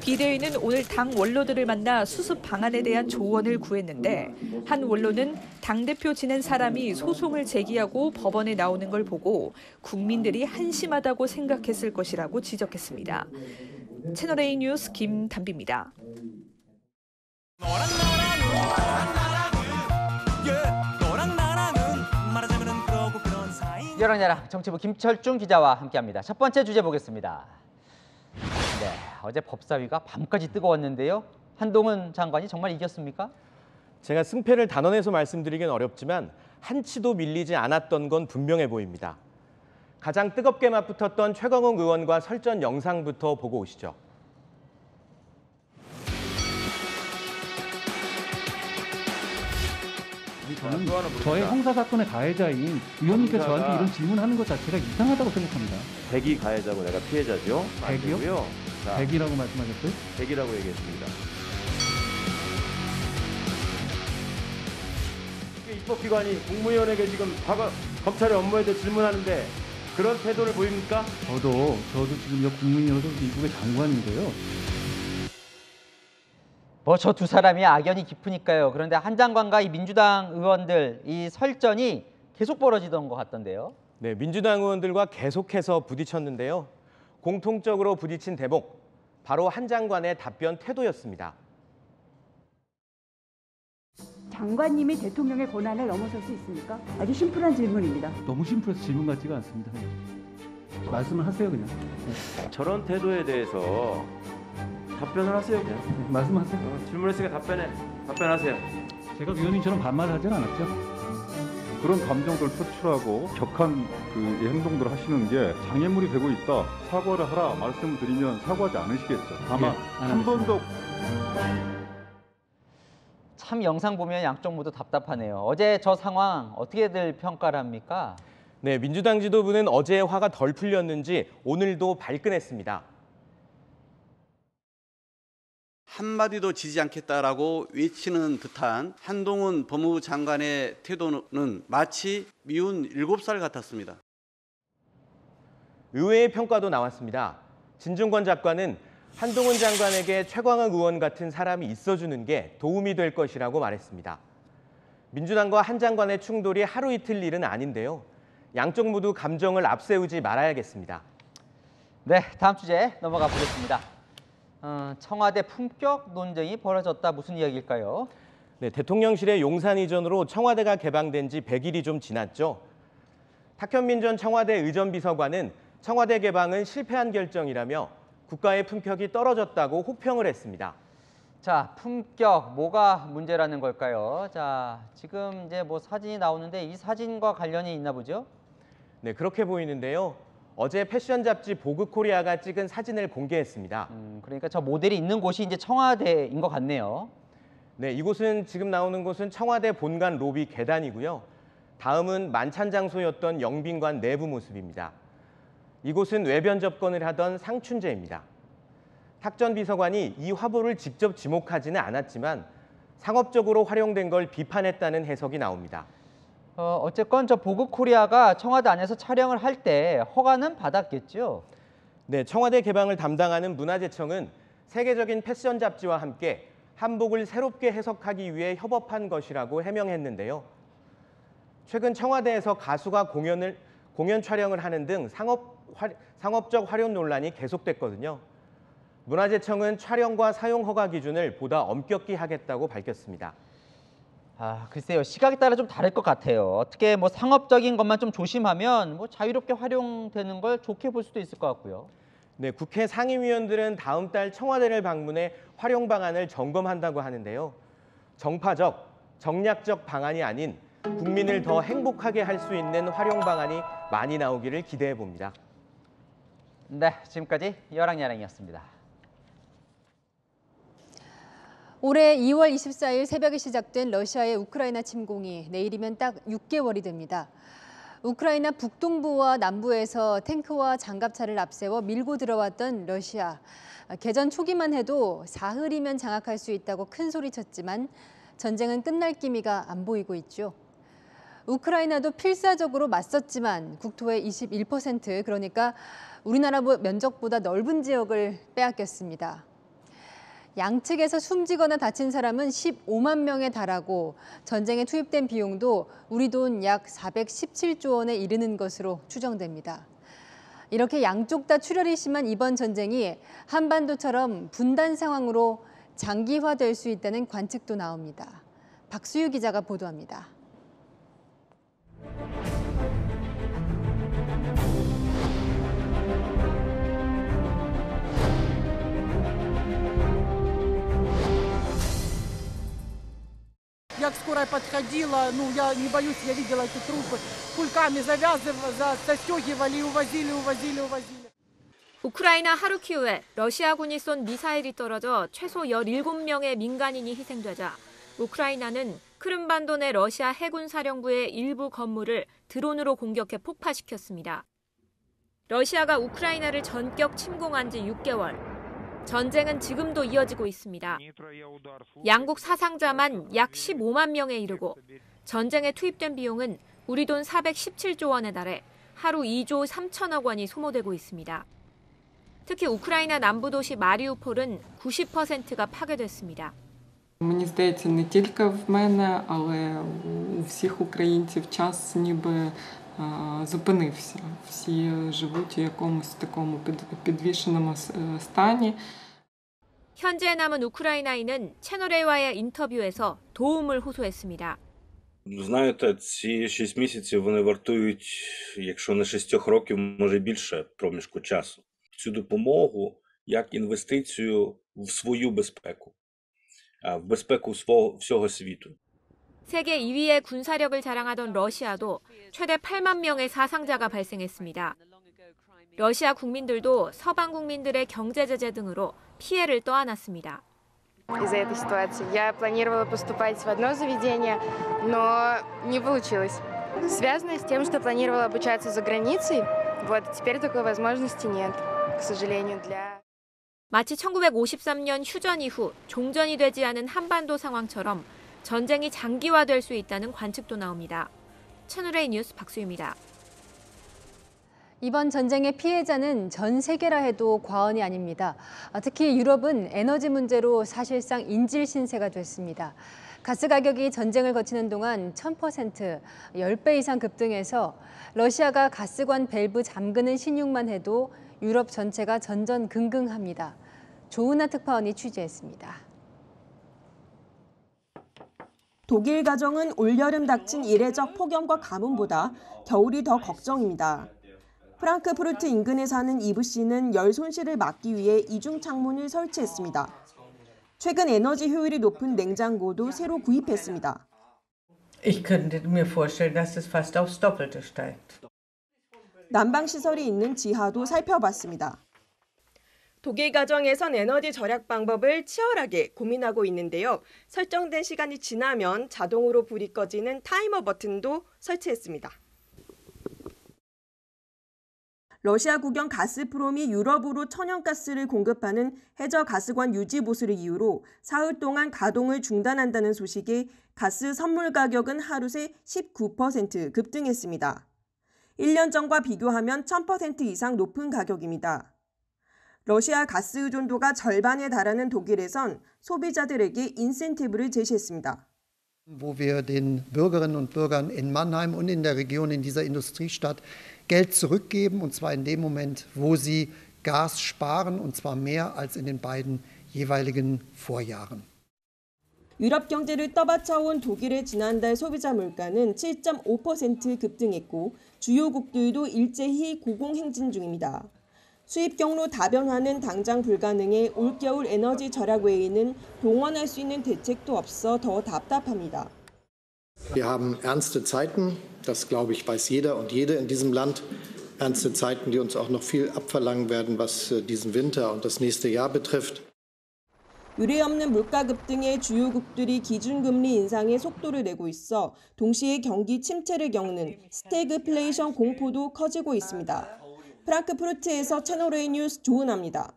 [SPEAKER 3] 비대위는 오늘 당 원로들을 만나 수습 방안에 대한 조언을 구했는데 한 원로는 당대표 지낸 사람이 소송을 제기하고 법원에 나오는 걸 보고 국민들이 한심하다고 생각했을 것이라고 지적했습니다. 채널A 뉴스 김단비입니다.
[SPEAKER 1] 여랑야랑 정치부 김철중 기자와 함께합니다. 첫 번째 주제 보겠습니다. 네, 어제 법사위가 밤까지 뜨거웠는데요. 한동훈 장관이 정말 이겼습니까?
[SPEAKER 8] 제가 승패를 단언해서 말씀드리긴 어렵지만 한치도 밀리지 않았던 건 분명해 보입니다. 가장 뜨겁게 맞붙었던 최광욱 의원과 설전 영상부터 보고 오시죠.
[SPEAKER 5] 저는 저의 형사사건의 가해자인 의원님께 저한테 이런 질문하는 것 자체가 이상하다고 생각합니다.
[SPEAKER 24] 백이 가해자고 내가 피해자죠.
[SPEAKER 5] 백이요? 백이라고 말씀하셨어요?
[SPEAKER 24] 백이라고 얘기했습니다. 입법기관이 국무위원에게 지금 검찰의 업무에 대해 질문하는데 그런 태도를 보입니까?
[SPEAKER 5] 저도 지금 국무위원으로서 미국의 장관인데요.
[SPEAKER 1] 저 두 사람이 악연이 깊으니까요. 그런데 한 장관과 이 민주당 의원들 이 설전이 계속 벌어지던 것 같던데요.
[SPEAKER 8] 네, 민주당 의원들과 계속해서 부딪혔는데요. 공통적으로 부딪힌 대목, 바로 한 장관의 답변 태도였습니다.
[SPEAKER 12] 장관님이 대통령의 권한을 넘어설 수 있습니까? 아주 심플한 질문입니다.
[SPEAKER 5] 너무 심플해서 질문 같지가 않습니다. 말씀을 하세요 그냥.
[SPEAKER 24] 저런 태도에 대해서 답변을 하세요 그냥.
[SPEAKER 5] 말씀하세요.
[SPEAKER 24] 질문했으니까 답변하세요.
[SPEAKER 5] 제가 위원님처럼 반말하진 않았죠.
[SPEAKER 15] 그런 감정들 표출하고 격한 그 행동들 하시는 게 장애물이 되고 있다. 사과를 하라 말씀을 드리면 사과하지 않으시겠죠. 다만 한 번도.
[SPEAKER 1] 참 영상 보면 양쪽 모두 답답하네요. 어제 저 상황 어떻게들 평가를 합니까?
[SPEAKER 8] 네, 민주당 지도부는 어제 화가 덜 풀렸는지 오늘도 발끈했습니다.
[SPEAKER 25] 한마디도 지지 않겠다라고 외치는 듯한 한동훈 법무부 장관의 태도는 마치 미운 7살 같았습니다.
[SPEAKER 8] 의외의 평가도 나왔습니다. 진중권 작가는 한동훈 장관에게 최광욱 의원 같은 사람이 있어주는 게 도움이 될 것이라고 말했습니다. 민주당과 한 장관의 충돌이 하루 이틀 일은 아닌데요. 양쪽 모두 감정을 앞세우지 말아야겠습니다.
[SPEAKER 1] 네, 다음 주제 넘어가 보겠습니다. 청와대 품격 논쟁이 벌어졌다. 무슨 이야기일까요?
[SPEAKER 8] 네, 대통령실의 용산 이전으로 청와대가 개방된 지 100일이 좀 지났죠. 탁현민 전 청와대 의전비서관은 청와대 개방은 실패한 결정이라며 국가의 품격이 떨어졌다고 혹평을 했습니다.
[SPEAKER 1] 자, 품격 뭐가 문제라는 걸까요? 자, 지금 이제 사진이 나오는데 이 사진과 관련이 있나 보죠?
[SPEAKER 8] 네, 그렇게 보이는데요. 어제 패션 잡지 보그코리아가 찍은 사진을 공개했습니다.
[SPEAKER 1] 그러니까 저 모델이 있는 곳이 이제 청와대인 것 같네요.
[SPEAKER 8] 네, 이곳은 지금 나오는 곳은 청와대 본관 로비 계단이고요. 다음은 만찬 장소였던 영빈관 내부 모습입니다. 이곳은 외변 접근을 하던 상춘제입니다. 탁 전 비서관이 이 화보를 직접 지목하지는 않았지만 상업적으로 활용된 걸 비판했다는 해석이 나옵니다.
[SPEAKER 1] 어쨌건 저 보그코리아가 청와대 안에서 촬영을 할 때 허가는 받았겠죠?
[SPEAKER 8] 네, 청와대 개방을 담당하는 문화재청은 세계적인 패션 잡지와 함께 한복을 새롭게 해석하기 위해 협업한 것이라고 해명했는데요. 최근 청와대에서 가수가 공연 촬영을 하는 등 상업적 활용 논란이 계속됐거든요. 문화재청은 촬영과 사용 허가 기준을 보다 엄격히 하겠다고 밝혔습니다.
[SPEAKER 1] 글쎄요. 시각에 따라 좀 다를 것 같아요. 어떻게 뭐 상업적인 것만 좀 조심하면 뭐 자유롭게 활용되는 걸 좋게 볼 수도 있을 것 같고요.
[SPEAKER 8] 네, 국회 상임위원들은 다음 달 청와대를 방문해 활용 방안을 점검한다고 하는데요. 정파적, 정략적 방안이 아닌 국민을 더 행복하게 할 수 있는 활용 방안이 많이 나오기를 기대해 봅니다.
[SPEAKER 1] 네, 지금까지 여랑야랑이었습니다.
[SPEAKER 16] 올해 2월 24일 새벽에 시작된 러시아의 우크라이나 침공이 내일이면 딱 6개월이 됩니다. 우크라이나 북동부와 남부에서 탱크와 장갑차를 앞세워 밀고 들어왔던 러시아. 개전 초기만 해도 사흘이면 장악할 수 있다고 큰 소리쳤지만 전쟁은 끝날 기미가 안 보이고 있죠. 우크라이나도 필사적으로 맞섰지만 국토의 21%, 그러니까 우리나라 면적보다 넓은 지역을 빼앗겼습니다. 양측에서 숨지거나 다친 사람은 15만 명에 달하고 전쟁에 투입된 비용도 우리 돈 약 417조 원에 이르는 것으로 추정됩니다. 이렇게 양쪽 다 출혈이 심한 이번 전쟁이 한반도처럼 분단 상황으로 장기화될 수 있다는 관측도 나옵니다. 박수유 기자가 보도합니다.
[SPEAKER 4] Я к скорой подходила, я не боюсь, я видела эти трупы, кульками застегивали и увозили.
[SPEAKER 2] 우크라이나 하르키우에 러시아군이 쏜 미사일이 떨어져 최소 17명의 민간인이 희생되자 우크라이나는 크림반도 내 러시아 해군 사령부의 일부 건물을 드론으로 공격해 폭파시켰습니다. 러시아가 우크라이나를 전격 침공한 지 6개월. 전쟁은 지금도 이어지고 있습니다. 양국 사상자만 약 15만 명에 이르고 전쟁에 투입된 비용은 우리 돈 417조 원에 달해 하루 2조 3천억 원이 소모되고 있습니다. 특히 우크라이나 남부 도시 마리우폴은 90%가 파괴됐습니다.
[SPEAKER 7] Мені здається, не тільки в мене, але у всіх українців час ніби зупинився. Всі живуть у якомусь такому підвішеному стані.
[SPEAKER 2] 현재 남은 우크라이나인은 채널A와의 인터뷰에서 도움을 호소했습니다.
[SPEAKER 9] Знаєте, ці 6 місяців вони вартують, якщо не 6 років, може більше проміжку часу. Цю допомогу як інвестицію в свою безпеку, в безпеку всього світу.
[SPEAKER 2] 세계 2위의 군사력을 자랑하던 러시아도 최대 8만 명의 사상자가 발생했습니다. 러시아 국민들도 서방 국민들의 경제 제재 등으로 피해를 떠안았습니다.
[SPEAKER 10] Из-за этой ситуации я планировала поступать в одно заведение, но не получилось. Связано с тем, что планировала обучаться за границей, теперь такой возможности нет, к сожалению, для...
[SPEAKER 2] 마치 1953년 휴전 이후 종전이 되지 않은 한반도 상황처럼 전쟁이 장기화될 수 있다는 관측도 나옵니다. 채널A 뉴스 박수유입니다.
[SPEAKER 16] 이번 전쟁의 피해자는 전 세계라 해도 과언이 아닙니다. 특히 유럽은 에너지 문제로 사실상 인질 신세가 됐습니다. 가스 가격이 전쟁을 거치는 동안 1000%, 10배 이상 급등해서 러시아가 가스관 밸브 잠그는 신용만 해도 유럽 전체가 전전긍긍합니다. 조은하 특파원이 취재했습니다.
[SPEAKER 11] 독일 가정은 올여름 닥친 이례적 폭염과 가뭄보다 겨울이 더 걱정입니다. 프랑크푸르트 인근에 사는 이브 씨는 열 손실을 막기 위해 이중 창문을 설치했습니다. 최근 에너지 효율이 높은 냉장고도 새로 구입했습니다.
[SPEAKER 26] Ich könnte mir vorstellen, dass es fast aufs Doppelte steigt.
[SPEAKER 11] 난방시설이 있는 지하도 살펴봤습니다.
[SPEAKER 13] 독일 가정에선 에너지 절약 방법을 치열하게 고민하고 있는데요. 설정된 시간이 지나면 자동으로 불이 꺼지는 타이머 버튼도 설치했습니다.
[SPEAKER 11] 러시아 국영 가스프롬이 유럽으로 천연가스를 공급하는 해저 가스관 유지 보수를 이유로 사흘 동안 가동을 중단한다는 소식에 가스 선물 가격은 하루 새 19% 급등했습니다. 1년 전과 비교하면 1000% 이상 높은 가격입니다. 러시아 가스 의존도가 절반에 달하는 독일에선 소비자들에게 인센티브를 제시했습니다.
[SPEAKER 14] Wo wir den Bürgerinnen und Bürgern in Mannheim und in der Region in dieser Industriestadt Geld zurückgeben, und zwar in dem Moment, wo sie Gas sparen, und zwar mehr als in den beiden jeweiligen Vorjahren.
[SPEAKER 11] 유럽 경제를 떠받쳐온 독일의 지난달 소비자 물가는 7.5% 급등했고 주요국들도 일제히 고공행진 중입니다. 수입 경로 다변화는 당장 불가능해 올겨울 에너지 절약 외에는 동원할 수 있는 대책도 없어 더 답답합니다.
[SPEAKER 14] Wir haben ernste Zeiten, das glaube ich weiß jeder und jede in diesem Land. Ernste Zeiten, die uns auch noch viel abverlangen werden, was diesen Winter und das nächste Jahr betrifft.
[SPEAKER 11] 유례없는 물가 급등에 주요국들이 기준금리 인상에 속도를 내고 있어 동시에 경기 침체를 겪는 스태그플레이션 공포도 커지고 있습니다. 프랑크푸르트에서 채널A 뉴스 조은아입니다.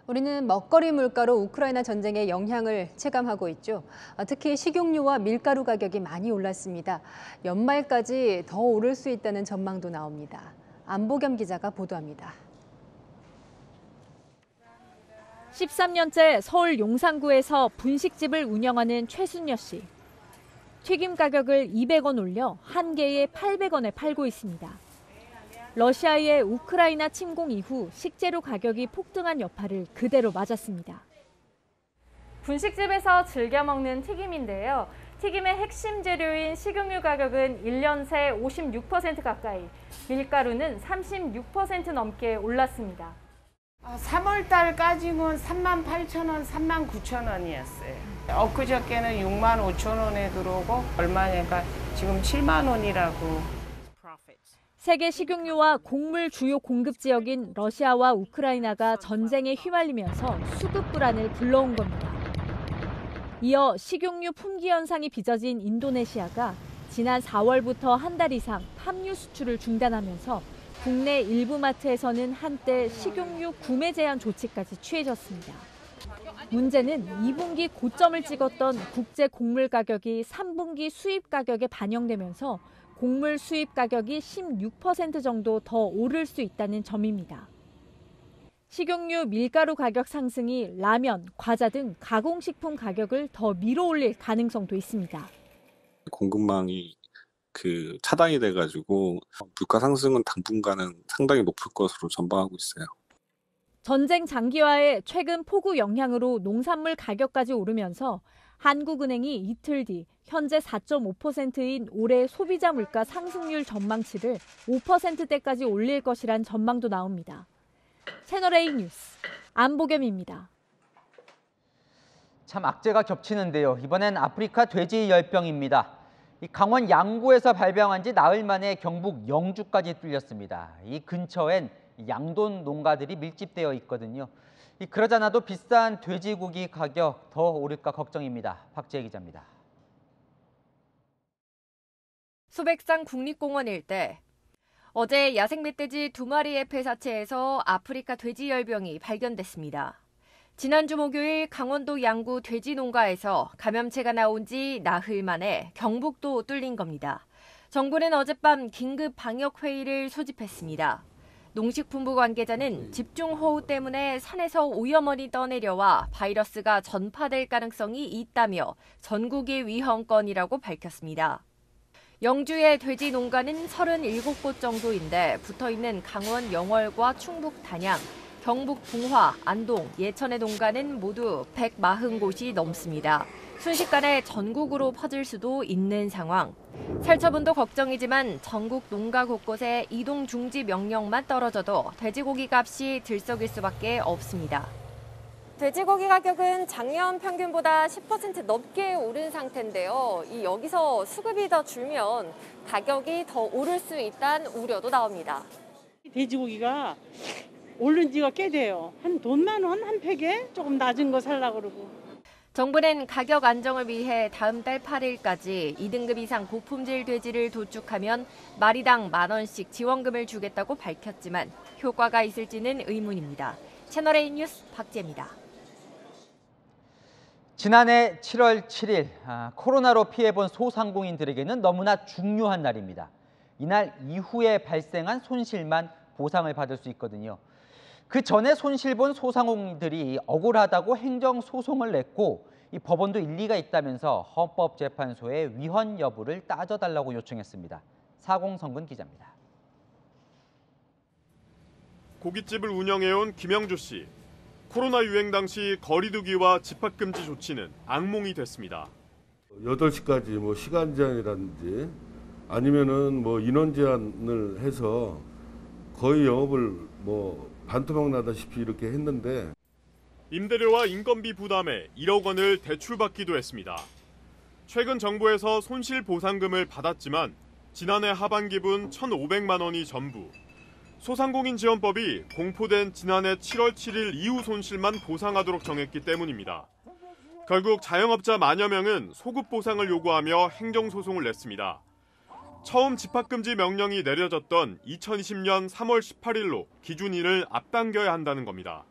[SPEAKER 16] 우리는 먹거리 물가로 우크라이나 전쟁의 영향을 체감하고 있죠. 특히 식용유와 밀가루 가격이 많이 올랐습니다. 연말까지 더 오를 수 있다는 전망도 나옵니다. 안보겸 기자가 보도합니다.
[SPEAKER 17] 13년째 서울 용산구에서 분식집을 운영하는 최순여 씨. 튀김 가격을 200원 올려 한 개에 800원에 팔고 있습니다. 러시아의 우크라이나 침공 이후 식재료 가격이 폭등한 여파를 그대로 맞았습니다.
[SPEAKER 19] 분식집에서 즐겨 먹는 튀김인데요. 튀김의 핵심 재료인 식용유 가격은 1년 새 56% 가까이, 밀가루는 36% 넘게 올랐습니다.
[SPEAKER 22] 3월 달까지는 38,000원, 39,000원이었어요. 엊그저께는 65,000원에 들어오고 얼마냐가 지금 7만 원이라고.
[SPEAKER 17] 세계 식용유와 곡물 주요 공급 지역인 러시아와 우크라이나가 전쟁에 휘말리면서 수급 불안을 불러온 겁니다. 이어 식용유 품귀 현상이 빚어진 인도네시아가 지난 4월부터 한 달 이상 팜유 수출을 중단하면서 국내 일부 마트에서는 한때 식용유 구매 제한 조치까지 취해졌습니다. 문제는 2분기 고점을 찍었던 국제 곡물 가격이 3분기 수입 가격에 반영되면서 곡물 수입 가격이 16% 정도 더 오를 수 있다는 점입니다. 식용유, 밀가루 가격 상승이 라면, 과자 등 가공식품 가격을 더 밀어올릴 가능성도 있습니다.
[SPEAKER 26] 공급망이 차단이 돼가지고 물가 상승은 당분간은 상당히 높을 것으로 전망하고 있어요.
[SPEAKER 17] 전쟁 장기화에 최근 폭우 영향으로 농산물 가격까지 오르면서 한국은행이 이틀 뒤 현재 4.5%인 올해 소비자 물가 상승률 전망치를 5%대까지 올릴 것이란 전망도 나옵니다. 채널A 뉴스 안보겸입니다.
[SPEAKER 1] 참 악재가 겹치는데요. 이번엔 아프리카 돼지 열병입니다. 강원 양구에서 발병한 지 나흘 만에 경북 영주까지 뚫렸습니다. 이 근처엔 양돈 농가들이 밀집되어 있거든요. 그러잖아도 비싼 돼지고기 가격 더 오를까 걱정입니다. 박지혜 기자입니다.
[SPEAKER 27] 소백산 국립공원 일대. 어제 야생 멧돼지 2마리의 폐사체에서 아프리카 돼지열병이 발견됐습니다. 지난주 목요일 강원도 양구 돼지 농가에서 감염체가 나온 지 나흘 만에 경북도 뚫린 겁니다. 정부는 어젯밤 긴급 방역회의를 소집했습니다. 농식품부 관계자는 집중호우 때문에 산에서 오염원이 떠내려와 바이러스가 전파될 가능성이 있다며 전국이 위험권이라고 밝혔습니다. 영주의 돼지 농가는 37곳 정도인데 붙어있는 강원 영월과 충북 단양, 경북 봉화, 안동, 예천의 농가는 모두 140곳이 넘습니다. 순식간에 전국으로 퍼질 수도 있는 상황. 살처분도 걱정이지만 전국 농가 곳곳에 이동 중지 명령만 떨어져도 돼지고기 값이 들썩일 수밖에 없습니다. 돼지고기 가격은 작년 평균보다 10% 넘게 오른 상태인데요. 여기서 수급이 더 줄면 가격이 더 오를 수 있다는 우려도 나옵니다.
[SPEAKER 4] 돼지고기가 오른 지가 꽤 돼요. 한 돈만 원 한 팩에 조금 낮은 거 살려고 그러고.
[SPEAKER 27] 정부는 가격 안정을 위해 다음 달 8일까지 2등급 이상 고품질 돼지를 도축하면 마리당 10,000원씩 지원금을 주겠다고 밝혔지만 효과가 있을지는 의문입니다. 채널A 뉴스 박재입니다.
[SPEAKER 1] 지난해 7월 7일 코로나로 피해본 소상공인들에게는 너무나 중요한 날입니다. 이날 이후에 발생한 손실만 보상을 받을 수 있거든요. 그 전에 손실본 소상공인들이 억울하다고 행정소송을 냈고 이 법원도 일리가 있다면서 헌법재판소에 위헌 여부를 따져달라고 요청했습니다. 사공성근 기자입니다.
[SPEAKER 3] 고깃집을 운영해온 김영주 씨. 코로나 유행 당시 거리두기와 집합금지 조치는 악몽이 됐습니다.
[SPEAKER 6] 8시까지 뭐 시간 제한이라든지 아니면은 뭐 인원 제한을 해서 거의 영업을 뭐 반토막 나다시피 이렇게 했는데
[SPEAKER 3] 임대료와 인건비 부담에 1억 원을 대출받기도 했습니다. 최근 정부에서 손실 보상금을 받았지만 지난해 하반기분 1,500만 원이 전부. 소상공인 지원법이 공포된 지난해 7월 7일 이후 손실만 보상하도록 정했기 때문입니다. 결국 자영업자 만여 명은 소급 보상을 요구하며 행정소송을 냈습니다. 처음 집합금지 명령이 내려졌던 2020년 3월 18일로 기준일을 앞당겨야 한다는 겁니다.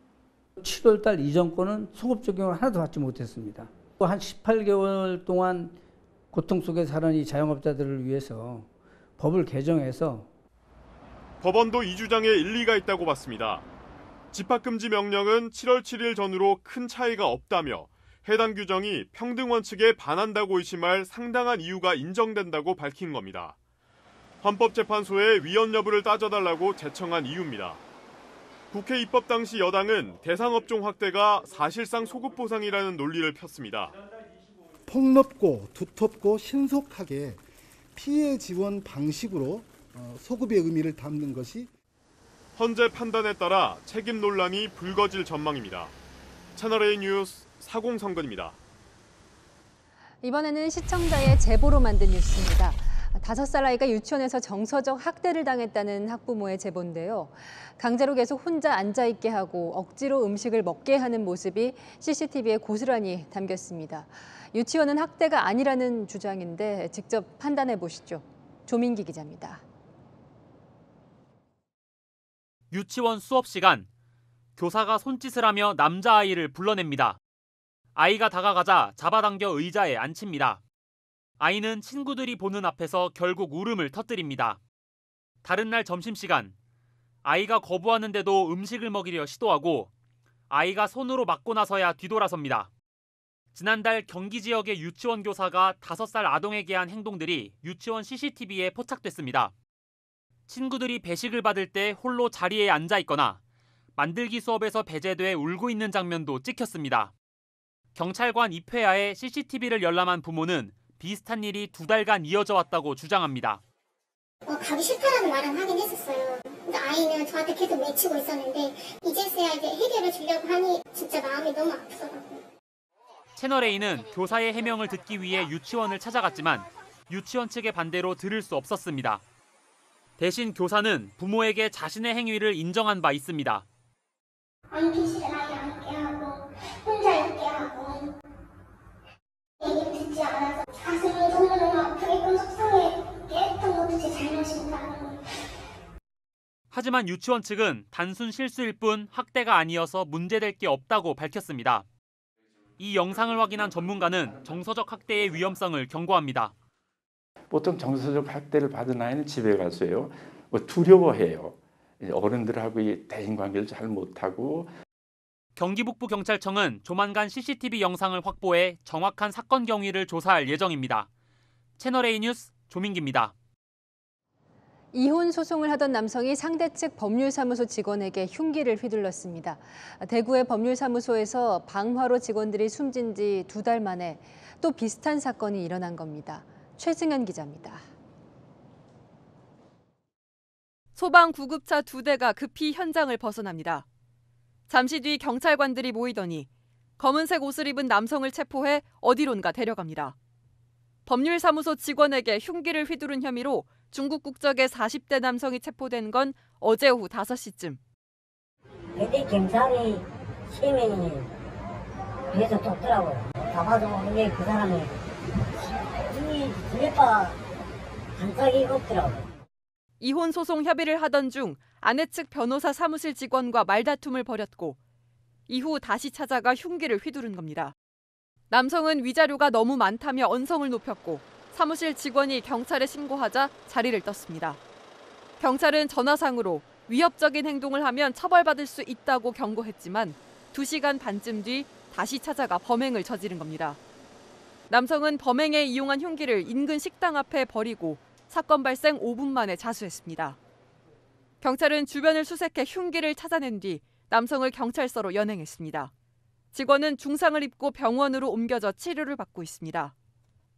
[SPEAKER 12] 7월 달 이전 거는 소급 적용을 하나도 받지 못했습니다. 한 18개월 동안 고통 속에 사는 이 자영업자들을 위해서 법을 개정해서
[SPEAKER 3] 법원도 이 주장에 일리가 있다고 봤습니다. 집합금지 명령은 7월 7일 전후로 큰 차이가 없다며 해당 규정이 평등 원칙에 반한다고 의심할 상당한 이유가 인정된다고 밝힌 겁니다. 헌법재판소에 위헌 여부를 따져달라고 제청한 이유입니다. 국회 입법 당시 여당은 대상업종 확대가 사실상 소급보상이라는 논리를 폈습니다.
[SPEAKER 18] 폭넓고 두텁고 신속하게 피해 지원 방식으로 소급의 의미를 담는 것이
[SPEAKER 3] 헌재 판단에 따라 책임 논란이 불거질 전망입니다. 채널A 뉴스 사공성근입니다.
[SPEAKER 16] 이번에는 시청자의 제보로 만든 뉴스입니다. 5살 아이가 유치원에서 정서적 학대를 당했다는 학부모의 제보인데요. 강제로 계속 혼자 앉아있게 하고 억지로 음식을 먹게 하는 모습이 CCTV에 고스란히 담겼습니다. 유치원은 학대가 아니라는 주장인데 직접 판단해 보시죠. 조민기 기자입니다.
[SPEAKER 20] 유치원 수업 시간, 교사가 손짓을 하며 남자아이를 불러냅니다. 아이가 다가가자 잡아당겨 의자에 앉힙니다. 아이는 친구들이 보는 앞에서 결국 울음을 터뜨립니다. 다른 날 점심시간, 아이가 거부하는데도 음식을 먹이려 시도하고 아이가 손으로 막고 나서야 뒤돌아섭니다. 지난달 경기 지역의 유치원 교사가 5살 아동에게 한 행동들이 유치원 CCTV에 포착됐습니다. 친구들이 배식을 받을 때 홀로 자리에 앉아 있거나 만들기 수업에서 배제돼 울고 있는 장면도 찍혔습니다. 경찰관 입회하에 CCTV를 열람한 부모는 비슷한 일이 2달간 이어져 왔다고 주장합니다.
[SPEAKER 21] 가기 싫다라는 말은 하긴 했었어요. 근데 아이는 저한테 계속 외치고 있었는데 이제서야 이제 해결을 주려고 하니 진짜 마음이 너무 아프더라고요.
[SPEAKER 20] 채널A는 교사의 해명을 듣기 위해 유치원을 찾아갔지만 유치원 측의 반대로 들을 수 없었습니다. 대신 교사는 부모에게 자신의 행위를 인정한 바 있습니다.
[SPEAKER 21] 앉기 싫은 아이 앉게 하고 혼자 있게 하고 얘기를 듣지 않아서 가슴이 너무너무 아프게끔 속상하게 했던 것도 제 잘못입니다.
[SPEAKER 20] 하지만 유치원 측은 단순 실수일 뿐 학대가 아니어서 문제될 게 없다고 밝혔습니다. 이 영상을 확인한 전문가는 정서적 학대의 위험성을 경고합니다.
[SPEAKER 23] 보통 정서적 학대를 받은 아이는 집에 가서요, 두려워해요. 어른들하고 대인관계를 잘 못하고.
[SPEAKER 20] 경기 북부경찰청은 조만간 CCTV 영상을 확보해 정확한 사건 경위를 조사할 예정입니다. 채널A 뉴스 조민기입니다.
[SPEAKER 16] 이혼 소송을 하던 남성이 상대 측 법률사무소 직원에게 흉기를 휘둘렀습니다. 대구의 법률사무소에서 방화로 직원들이 숨진 지 2달 만에 또 비슷한 사건이 일어난 겁니다. 최승현 기자입니다.
[SPEAKER 28] 소방 구급차 2대가 급히 현장을 벗어납니다. 잠시 뒤 경찰관들이 모이더니 검은색 옷을 입은 남성을 체포해 어디론가 데려갑니다. 법률사무소 직원에게 흉기를 휘두른 혐의로 중국 국적의 40대 남성이 체포된 건 어제 오후 5시쯤.
[SPEAKER 5] 근데 경찰이 시민이 그래서 쫓더라고요. 가봐도 이게 그 사람이 뒤에가 반짝이 없더라고요.
[SPEAKER 28] 이혼 소송 협의를 하던 중 아내 측 변호사 사무실 직원과 말다툼을 벌였고 이후 다시 찾아가 흉기를 휘두른 겁니다. 남성은 위자료가 너무 많다며 언성을 높였고 사무실 직원이 경찰에 신고하자 자리를 떴습니다. 경찰은 전화상으로 위협적인 행동을 하면 처벌받을 수 있다고 경고했지만 2시간 반쯤 뒤 다시 찾아가 범행을 저지른 겁니다. 남성은 범행에 이용한 흉기를 인근 식당 앞에 버리고 사건 발생 5분 만에 자수했습니다. 경찰은 주변을 수색해 흉기를 찾아낸 뒤 남성을 경찰서로 연행했습니다. 직원은 중상을 입고 병원으로 옮겨져 치료를 받고 있습니다.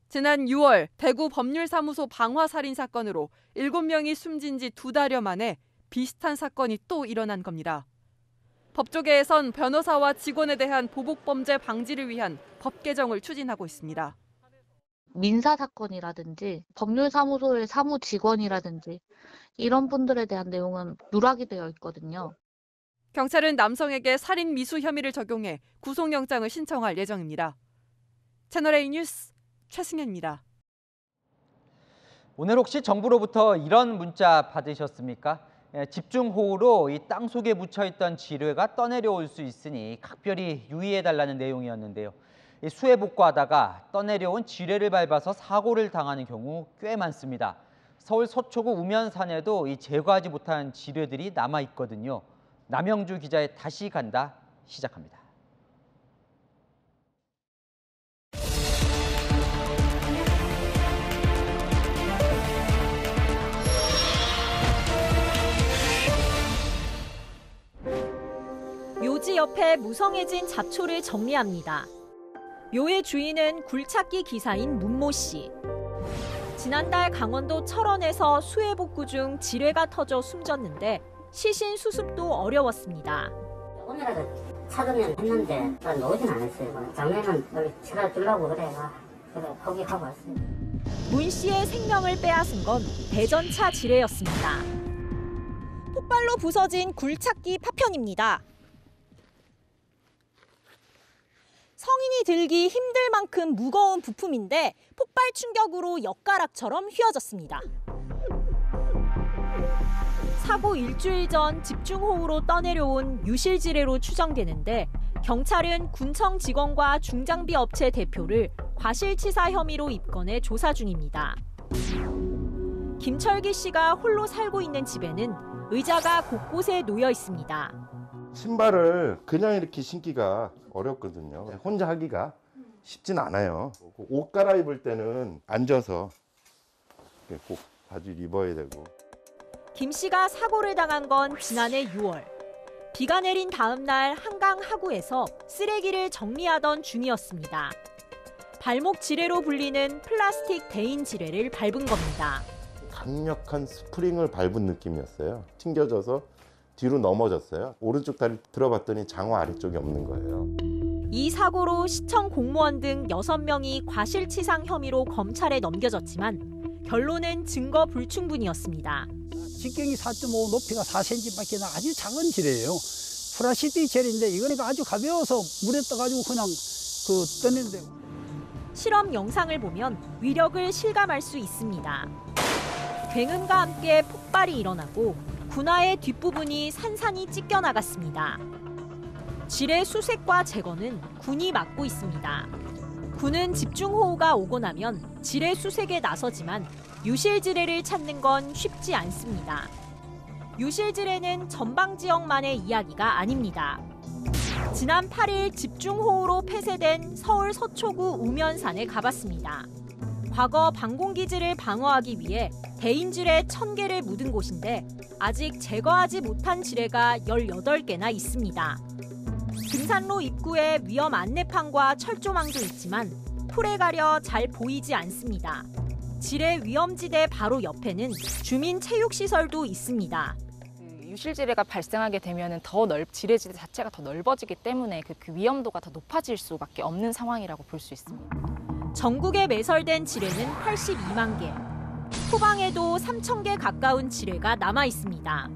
[SPEAKER 28] 지난 6월 대구 법률사무소 방화살인 사건으로 7명이 숨진 지 2달여 만에 비슷한 사건이 또 일어난 겁니다. 법조계에선 변호사와 직원에 대한 보복범죄 방지를 위한 법 개정을 추진하고 있습니다.
[SPEAKER 7] 민사사건이라든지 법률사무소의 사무 직원이라든지 이런 분들에 대한 내용은 누락이 되어 있거든요.
[SPEAKER 28] 경찰은 남성에게 살인 미수 혐의를 적용해 구속영장을 신청할 예정입니다. 채널A 뉴스 최승현입니다.
[SPEAKER 1] 오늘 혹시 정부로부터 이런 문자 받으셨습니까? 집중호우로 이 땅속에 묻혀있던 지뢰가 떠내려올 수 있으니 각별히 유의해달라는 내용이었는데요. 수해 복구하다가 떠내려온 지뢰를 밟아서 사고를 당하는 경우 꽤 많습니다. 서울 서초구 우면산에도 이 제거하지 못한 지뢰들이 남아있거든요. 남영주 기자의 다시 간다 시작합니다.
[SPEAKER 17] 묘지 옆에 무성해진 잡초를 정리합니다. 묘의 주인은 굴착기 기사인 문모 씨. 지난달 강원도 철원에서 수해 복구 중 지뢰가 터져 숨졌는데 시신 수습도 어려웠습니다.
[SPEAKER 5] 오늘은 찾으면 했는데 오진 않았어요. 작년은 원래 찾아주려고 그래 포기하고 왔어요.
[SPEAKER 17] 문 씨의 생명을 빼앗은 건 대전차 지뢰였습니다. 폭발로 부서진 굴착기 파편입니다. 성인이 들기 힘들 만큼 무거운 부품인데 폭발 충격으로 엿가락처럼 휘어졌습니다. 사고 일주일 전 집중호우로 떠내려온 유실지뢰로 추정되는데 경찰은 군청 직원과 중장비 업체 대표를 과실치사 혐의로 입건해 조사 중입니다. 김철기 씨가 홀로 살고 있는 집에는 의자가 곳곳에 놓여 있습니다.
[SPEAKER 8] 신발을 그냥 이렇게 신기가 어렵거든요. 혼자 하기가 쉽진 않아요. 옷 갈아입을 때는 앉아서 꼭 바지를 입어야 되고.
[SPEAKER 17] 김 씨가 사고를 당한 건 지난해 6월. 비가 내린 다음 날 한강 하구에서 쓰레기를 정리하던 중이었습니다. 발목 지뢰로 불리는 플라스틱 대인 지뢰를 밟은 겁니다.
[SPEAKER 8] 강력한 스프링을 밟은 느낌이었어요. 튕겨져서 뒤로 넘어졌어요. 오른쪽 다리 들어봤더니 장화 아래쪽이 없는 거예요.
[SPEAKER 17] 이 사고로 시청 공무원 등 6명이 과실치상 혐의로 검찰에 넘겨졌지만 결론은 증거 불충분이었습니다.
[SPEAKER 9] 직경이 4.5, 높이가 4cm밖에 나 아주 작은 지뢰예요. 플라스틱 지뢰인데 이거는 아주 가벼워서 물에 떠가지고 그냥 떠내는데.
[SPEAKER 17] 실험 영상을 보면 위력을 실감할 수 있습니다. 굉음과 함께 폭발이 일어나고 군화의 뒷부분이 산산이 찢겨나갔습니다. 지뢰 수색과 제거는 군이 맡고 있습니다. 군은 집중호우가 오고 나면 지뢰 수색에 나서지만 유실지뢰를 찾는 건 쉽지 않습니다. 유실지뢰는 전방 지역만의 이야기가 아닙니다. 지난 8일 집중호우로 폐쇄된 서울 서초구 우면산에 가봤습니다. 과거 방공기지를 방어하기 위해 대인지뢰 1000개를 묻은 곳인데 아직 제거하지 못한 지뢰가 18개나 있습니다. 등산로 입구에 위험 안내판과 철조망도 있지만 풀에 가려 잘 보이지 않습니다. 지뢰 위험지대 바로 옆에는 주민 체육시설도 있습니다.
[SPEAKER 2] 유실지뢰가 발생하게 되면 지뢰지대 자체가 더 넓어지기 때문에 그 위험도가 더 높아질 수밖에 없는 상황이라고 볼 수 있습니다.
[SPEAKER 17] 전국에 매설된 지뢰는 82만 개. 후방에도 3,000개 가까운 지뢰가 남아 있습니다.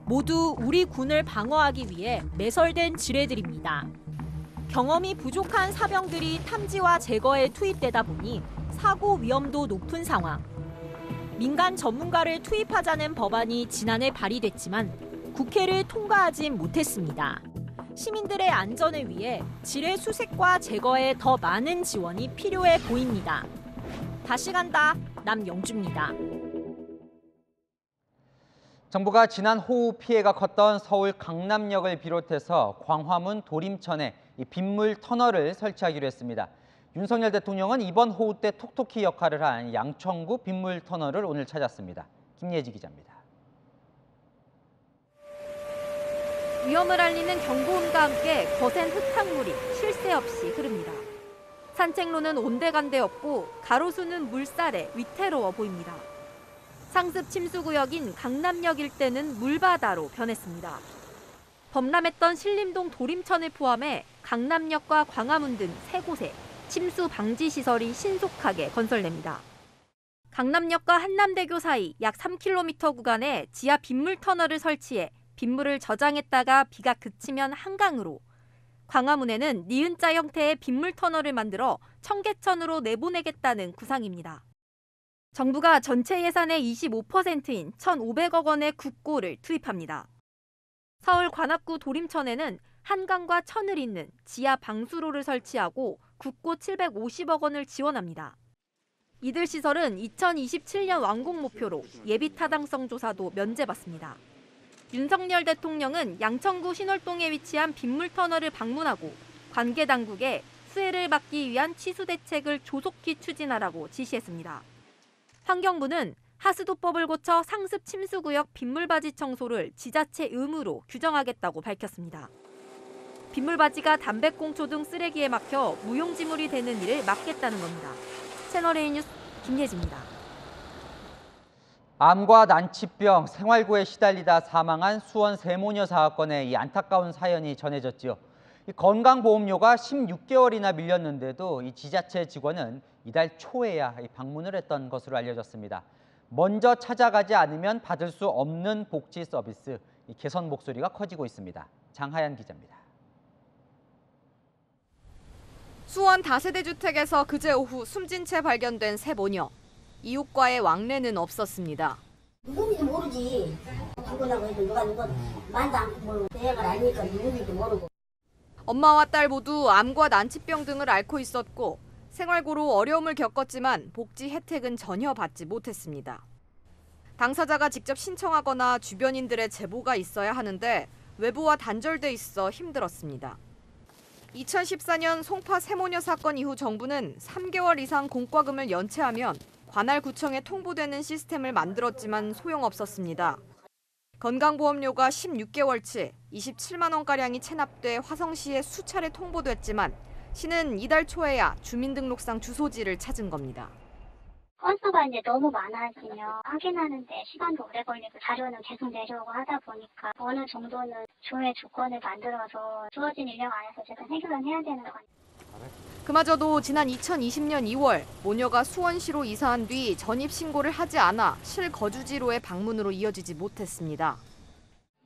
[SPEAKER 17] 모두 우리 군을 방어하기 위해 매설된 지뢰들입니다. 경험이 부족한 사병들이 탐지와 제거에 투입되다 보니 사고 위험도 높은 상황. 민간 전문가를 투입하자는 법안이 지난해 발의됐지만 국회를 통과하지 못했습니다. 시민들의 안전을 위해 지뢰 수색과 제거에 더 많은 지원이 필요해 보입니다. 다시 간다, 남영주입니다.
[SPEAKER 1] 정부가 지난 호우 피해가 컸던 서울 강남역을 비롯해서 광화문 도림천에 빗물 터널을 설치하기로 했습니다. 윤석열 대통령은 이번 호우 때 톡톡히 역할을 한 양천구 빗물 터널을 오늘 찾았습니다. 김예지 기자입니다.
[SPEAKER 27] 위험을 알리는 경보음과 함께 거센 흙탕물이 쉴 새 없이 흐릅니다. 산책로는 온데간데 없고 가로수는 물살에 위태로워 보입니다. 상습 침수구역인 강남역 일대는 물바다로 변했습니다. 범람했던 신림동 도림천을 포함해 강남역과 광화문 등 3곳에 침수 방지 시설이 신속하게 건설됩니다. 강남역과 한남대교 사이 약 3km 구간에 지하 빗물 터널을 설치해 빗물을 저장했다가 비가 그치면 한강으로, 광화문에는 니은자 형태의 빗물 터널을 만들어 청계천으로 내보내겠다는 구상입니다. 정부가 전체 예산의 25%인 1,500억 원의 국고를 투입합니다. 서울 관악구 도림천에는 한강과 천을 잇는 지하 방수로를 설치하고 국고 750억 원을 지원합니다. 이들 시설은 2027년 완공 목표로 예비 타당성 조사도 면제받습니다. 윤석열 대통령은 양천구 신월동에 위치한 빗물 터널을 방문하고 관계 당국에 수해를 막기 위한 취수 대책을 조속히 추진하라고 지시했습니다. 환경부는 하수도법을 고쳐 상습 침수구역 빗물바지 청소를 지자체 의무로 규정하겠다고 밝혔습니다. 빗물바지가 담배꽁초 등 쓰레기에 막혀 무용지물이 되는 일을 막겠다는 겁니다. 채널A 뉴스 김예지입니다.
[SPEAKER 1] 암과 난치병, 생활고에 시달리다 사망한 수원 세모녀 사건의 이 안타까운 사연이 전해졌지요. 이 건강보험료가 16개월이나 밀렸는데도 이 지자체 직원은 이달 초에야 방문을 했던 것으로 알려졌습니다. 먼저 찾아가지 않으면 받을 수 없는 복지 서비스, 이 개선 목소리가 커지고 있습니다. 장하연 기자입니다.
[SPEAKER 28] 수원 다세대 주택에서 그제 오후 숨진 채 발견된 세모녀. 이웃과의 왕래는 없었습니다.
[SPEAKER 5] 누군지 모르지. 죽으려고 해도 누가 말도 안 듣고 내가 알니까 누군지도 모르고.
[SPEAKER 28] 엄마와 딸 모두 암과 난치병 등을 앓고 있었고 생활고로 어려움을 겪었지만 복지 혜택은 전혀 받지 못했습니다. 당사자가 직접 신청하거나 주변인들의 제보가 있어야 하는데 외부와 단절돼 있어 힘들었습니다. 2014년 송파 세모녀 사건 이후 정부는 3개월 이상 공과금을 연체하면 관할구청에 통보되는 시스템을 만들었지만 소용없었습니다. 건강보험료가 16개월치 27만 원가량이 체납돼 화성시에 수차례 통보됐지만 시는 이달 초에야 주민등록상 주소지를 찾은 겁니다.
[SPEAKER 21] 건수가 이제 너무 많아지면 확인하는데 시간도 오래 걸리고 자료는 계속 내려오고 하다 보니까 어느 정도는 조회 조건을 만들어서 주어진 인력 안에서 제가 해결은 해야 되는 거 아니에요.
[SPEAKER 28] 그마저도 지난 2020년 2월 모녀가 수원시로 이사한 뒤 전입신고를 하지 않아 실거주지로의 방문으로 이어지지 못했습니다.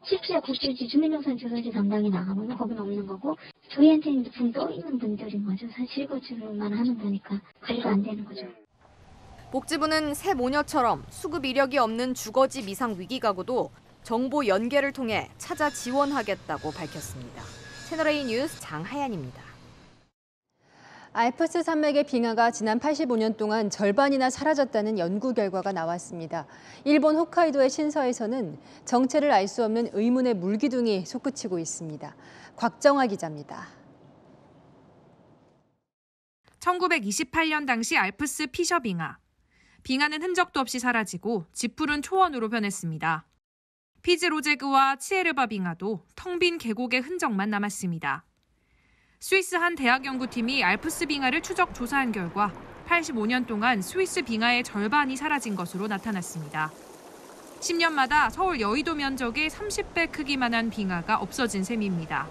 [SPEAKER 21] 실제 국주지 주민등록상 주소지 담당이 나가면 거기는 없는 거고 저희한테는 분 떠 있는 분들인 거죠. 사실 실거주로만 하는 거니까 관리가 안 되는 거죠.
[SPEAKER 28] 복지부는 새 모녀처럼 수급 이력이 없는 주거지 미상 위기가구도 정보 연계를 통해 찾아 지원하겠다고 밝혔습니다. 채널A 뉴스 장하연입니다.
[SPEAKER 16] 알프스 산맥의 빙하가 지난 85년 동안 절반이나 사라졌다는 연구 결과가 나왔습니다. 일본 홋카이도의 신서에서는 정체를 알 수 없는 의문의 물기둥이 솟구치고 있습니다. 곽정아 기자입니다.
[SPEAKER 10] 1928년 당시 알프스 피셔 빙하. 빙하는 흔적도 없이 사라지고 지푸른 초원으로 변했습니다. 피즈로제그와 치에르바 빙하도 텅 빈 계곡의 흔적만 남았습니다. 스위스 한 대학 연구팀이 알프스 빙하를 추적 조사한 결과 85년 동안 스위스 빙하의 절반이 사라진 것으로 나타났습니다. 10년마다 서울 여의도 면적의 30배 크기만 한 빙하가 없어진 셈입니다.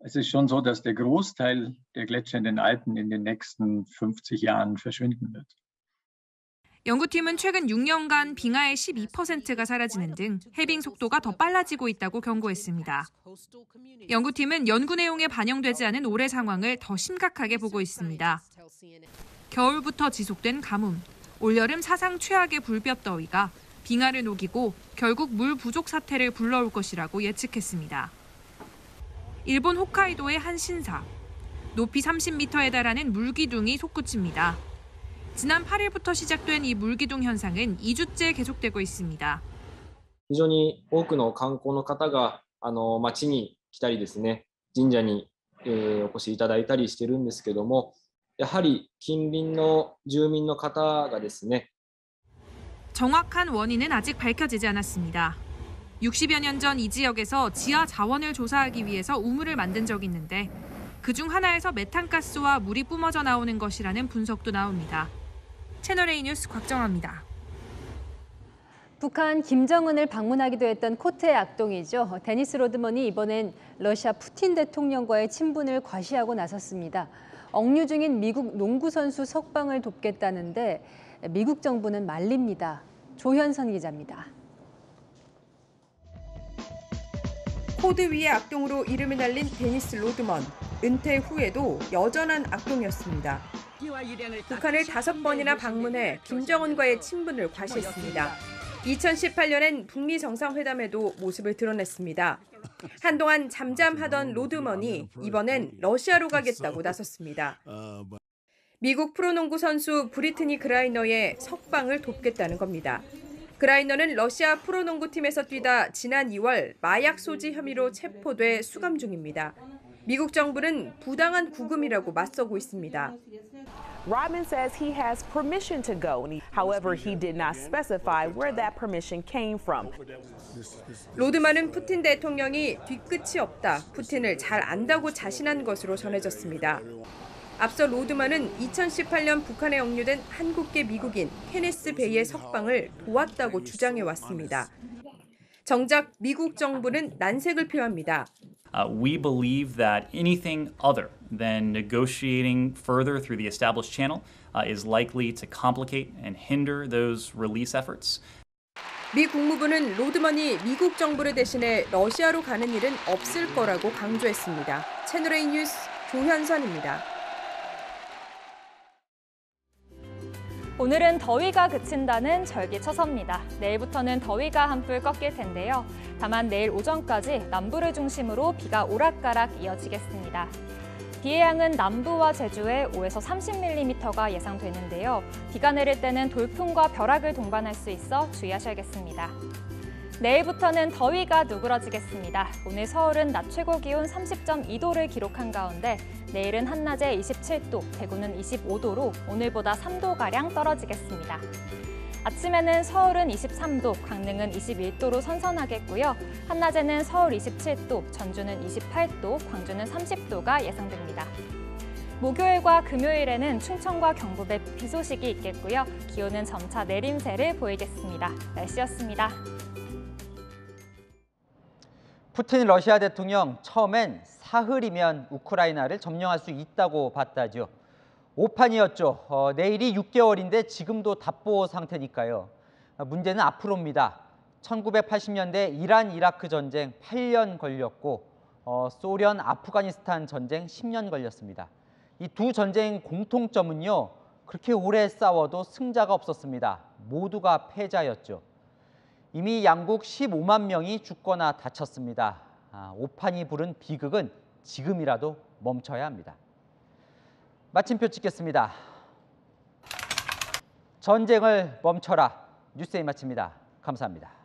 [SPEAKER 11] Es ist schon so, dass der Großteil der Gletscher in den Alpen in den nächsten 50 Jahren verschwinden wird.
[SPEAKER 10] 연구팀은 최근 6년간 빙하의 12%가 사라지는 등 해빙 속도가 더 빨라지고 있다고 경고했습니다. 연구팀은 연구 내용에 반영되지 않은 올해 상황을 더 심각하게 보고 있습니다. 겨울부터 지속된 가뭄, 올여름 사상 최악의 불볕더위가 빙하를 녹이고 결국 물 부족 사태를 불러올 것이라고 예측했습니다. 일본 홋카이도의 한 신사, 높이 30m에 달하는 물기둥이 솟구칩니다. 지난 8일부터 시작된 이 물기둥 현상은 2주째 계속되고 있습니다.
[SPEAKER 13] 非常に多くの観光の方が町に来たりですね、神社にお越しいただいたりしてるんですけども、やはり近隣の住民の方がですね。
[SPEAKER 10] 정확한 원인은 아직 밝혀지지 않았습니다. 60여 년 전 이 지역에서 지하 자원을 조사하기 위해서 우물을 만든 적이 있는데 그중 하나에서 메탄가스와 물이 뿜어져 나오는 것이라는 분석도 나옵니다. 채널A 뉴스 곽정아입니다.
[SPEAKER 16] 북한 김정은을 방문하기도 했던 코트의 악동이죠. 데니스 로드먼이 이번엔 러시아 푸틴 대통령과의 친분을 과시하고 나섰습니다. 억류 중인 미국 농구 선수 석방을 돕겠다는데 미국 정부는 말립니다. 조현선 기자입니다.
[SPEAKER 14] 코드 위의 악동으로 이름을 날린 데니스 로드먼. 은퇴 후에도 여전한 악동이었습니다. 북한을 5번이나 방문해 김정은과의 친분을 과시했습니다. 2018년엔 북미 정상회담에도 모습을 드러냈습니다. 한동안 잠잠하던 로드먼이 이번엔 러시아로 가겠다고 나섰습니다. 미국 프로농구 선수 브리트니 그라이너의 석방을 돕겠다는 겁니다. 그라이너는 러시아 프로농구팀에서 뛰다 지난 2월 마약 소지 혐의로 체포돼 수감 중입니다. 미국 정부는 부당한 구금이라고 맞서고 있습니다.
[SPEAKER 15] Rodman says he has permission to go. However, he did not specify where that permission came from.
[SPEAKER 14] 로드만은 푸틴 대통령이 뒤끝이 없다, 푸틴을 잘 안다고 자신한 것으로 전해졌습니다. 앞서 로드만은 2018년 북한에 억류된 한국계 미국인 케네스 베이의 석방을 도왔다고 주장해왔습니다. 정작 미국 정부는 난색을 표합니다.
[SPEAKER 19] We believe that anything other than negotiating further through the established channel is likely to complicate and hinder those release efforts.
[SPEAKER 14] 미 국무부는 로드먼이 미국 정부를 대신해 러시아로 가는 일은 없을 거라고 강조했습니다. 채널A 뉴스 조현선입니다.
[SPEAKER 22] 오늘은 더위가 그친다는 절기처서입니다. 내일부터는 더위가 한풀 꺾일 텐데요. 다만 내일 오전까지 남부를 중심으로 비가 오락가락 이어지겠습니다. 비의 양은 남부와 제주에 5에서 30mm가 예상되는데요. 비가 내릴 때는 돌풍과 벼락을 동반할 수 있어 주의하셔야겠습니다. 내일부터는 더위가 누그러지겠습니다. 오늘 서울은 낮 최고 기온 30.2도를 기록한 가운데 내일은 한낮에 27도, 대구는 25도로 오늘보다 3도가량 떨어지겠습니다. 아침에는 서울은 23도, 강릉은 21도로 선선하겠고요. 한낮에는 서울 27도, 전주는 28도, 광주는 30도가 예상됩니다. 목요일과 금요일에는 충청과 경북에 비 소식이 있겠고요. 기온은 점차 내림세를 보이겠습니다. 날씨였습니다.
[SPEAKER 1] 푸틴 러시아 대통령 처음엔 사흘이면 우크라이나를 점령할 수 있다고 봤다죠. 오판이었죠. 내일이 6개월인데 지금도 답보 상태니까요. 문제는 앞으로입니다. 1980년대 이란 이라크 전쟁 8년 걸렸고 소련 아프가니스탄 전쟁 10년 걸렸습니다. 이 두 전쟁 공통점은요. 그렇게 오래 싸워도 승자가 없었습니다. 모두가 패자였죠. 이미 양국 15만 명이 죽거나 다쳤습니다. 오판이 부른 비극은 지금이라도 멈춰야 합니다. 마침표 찍겠습니다. 전쟁을 멈춰라. 뉴스에 마칩니다. 감사합니다.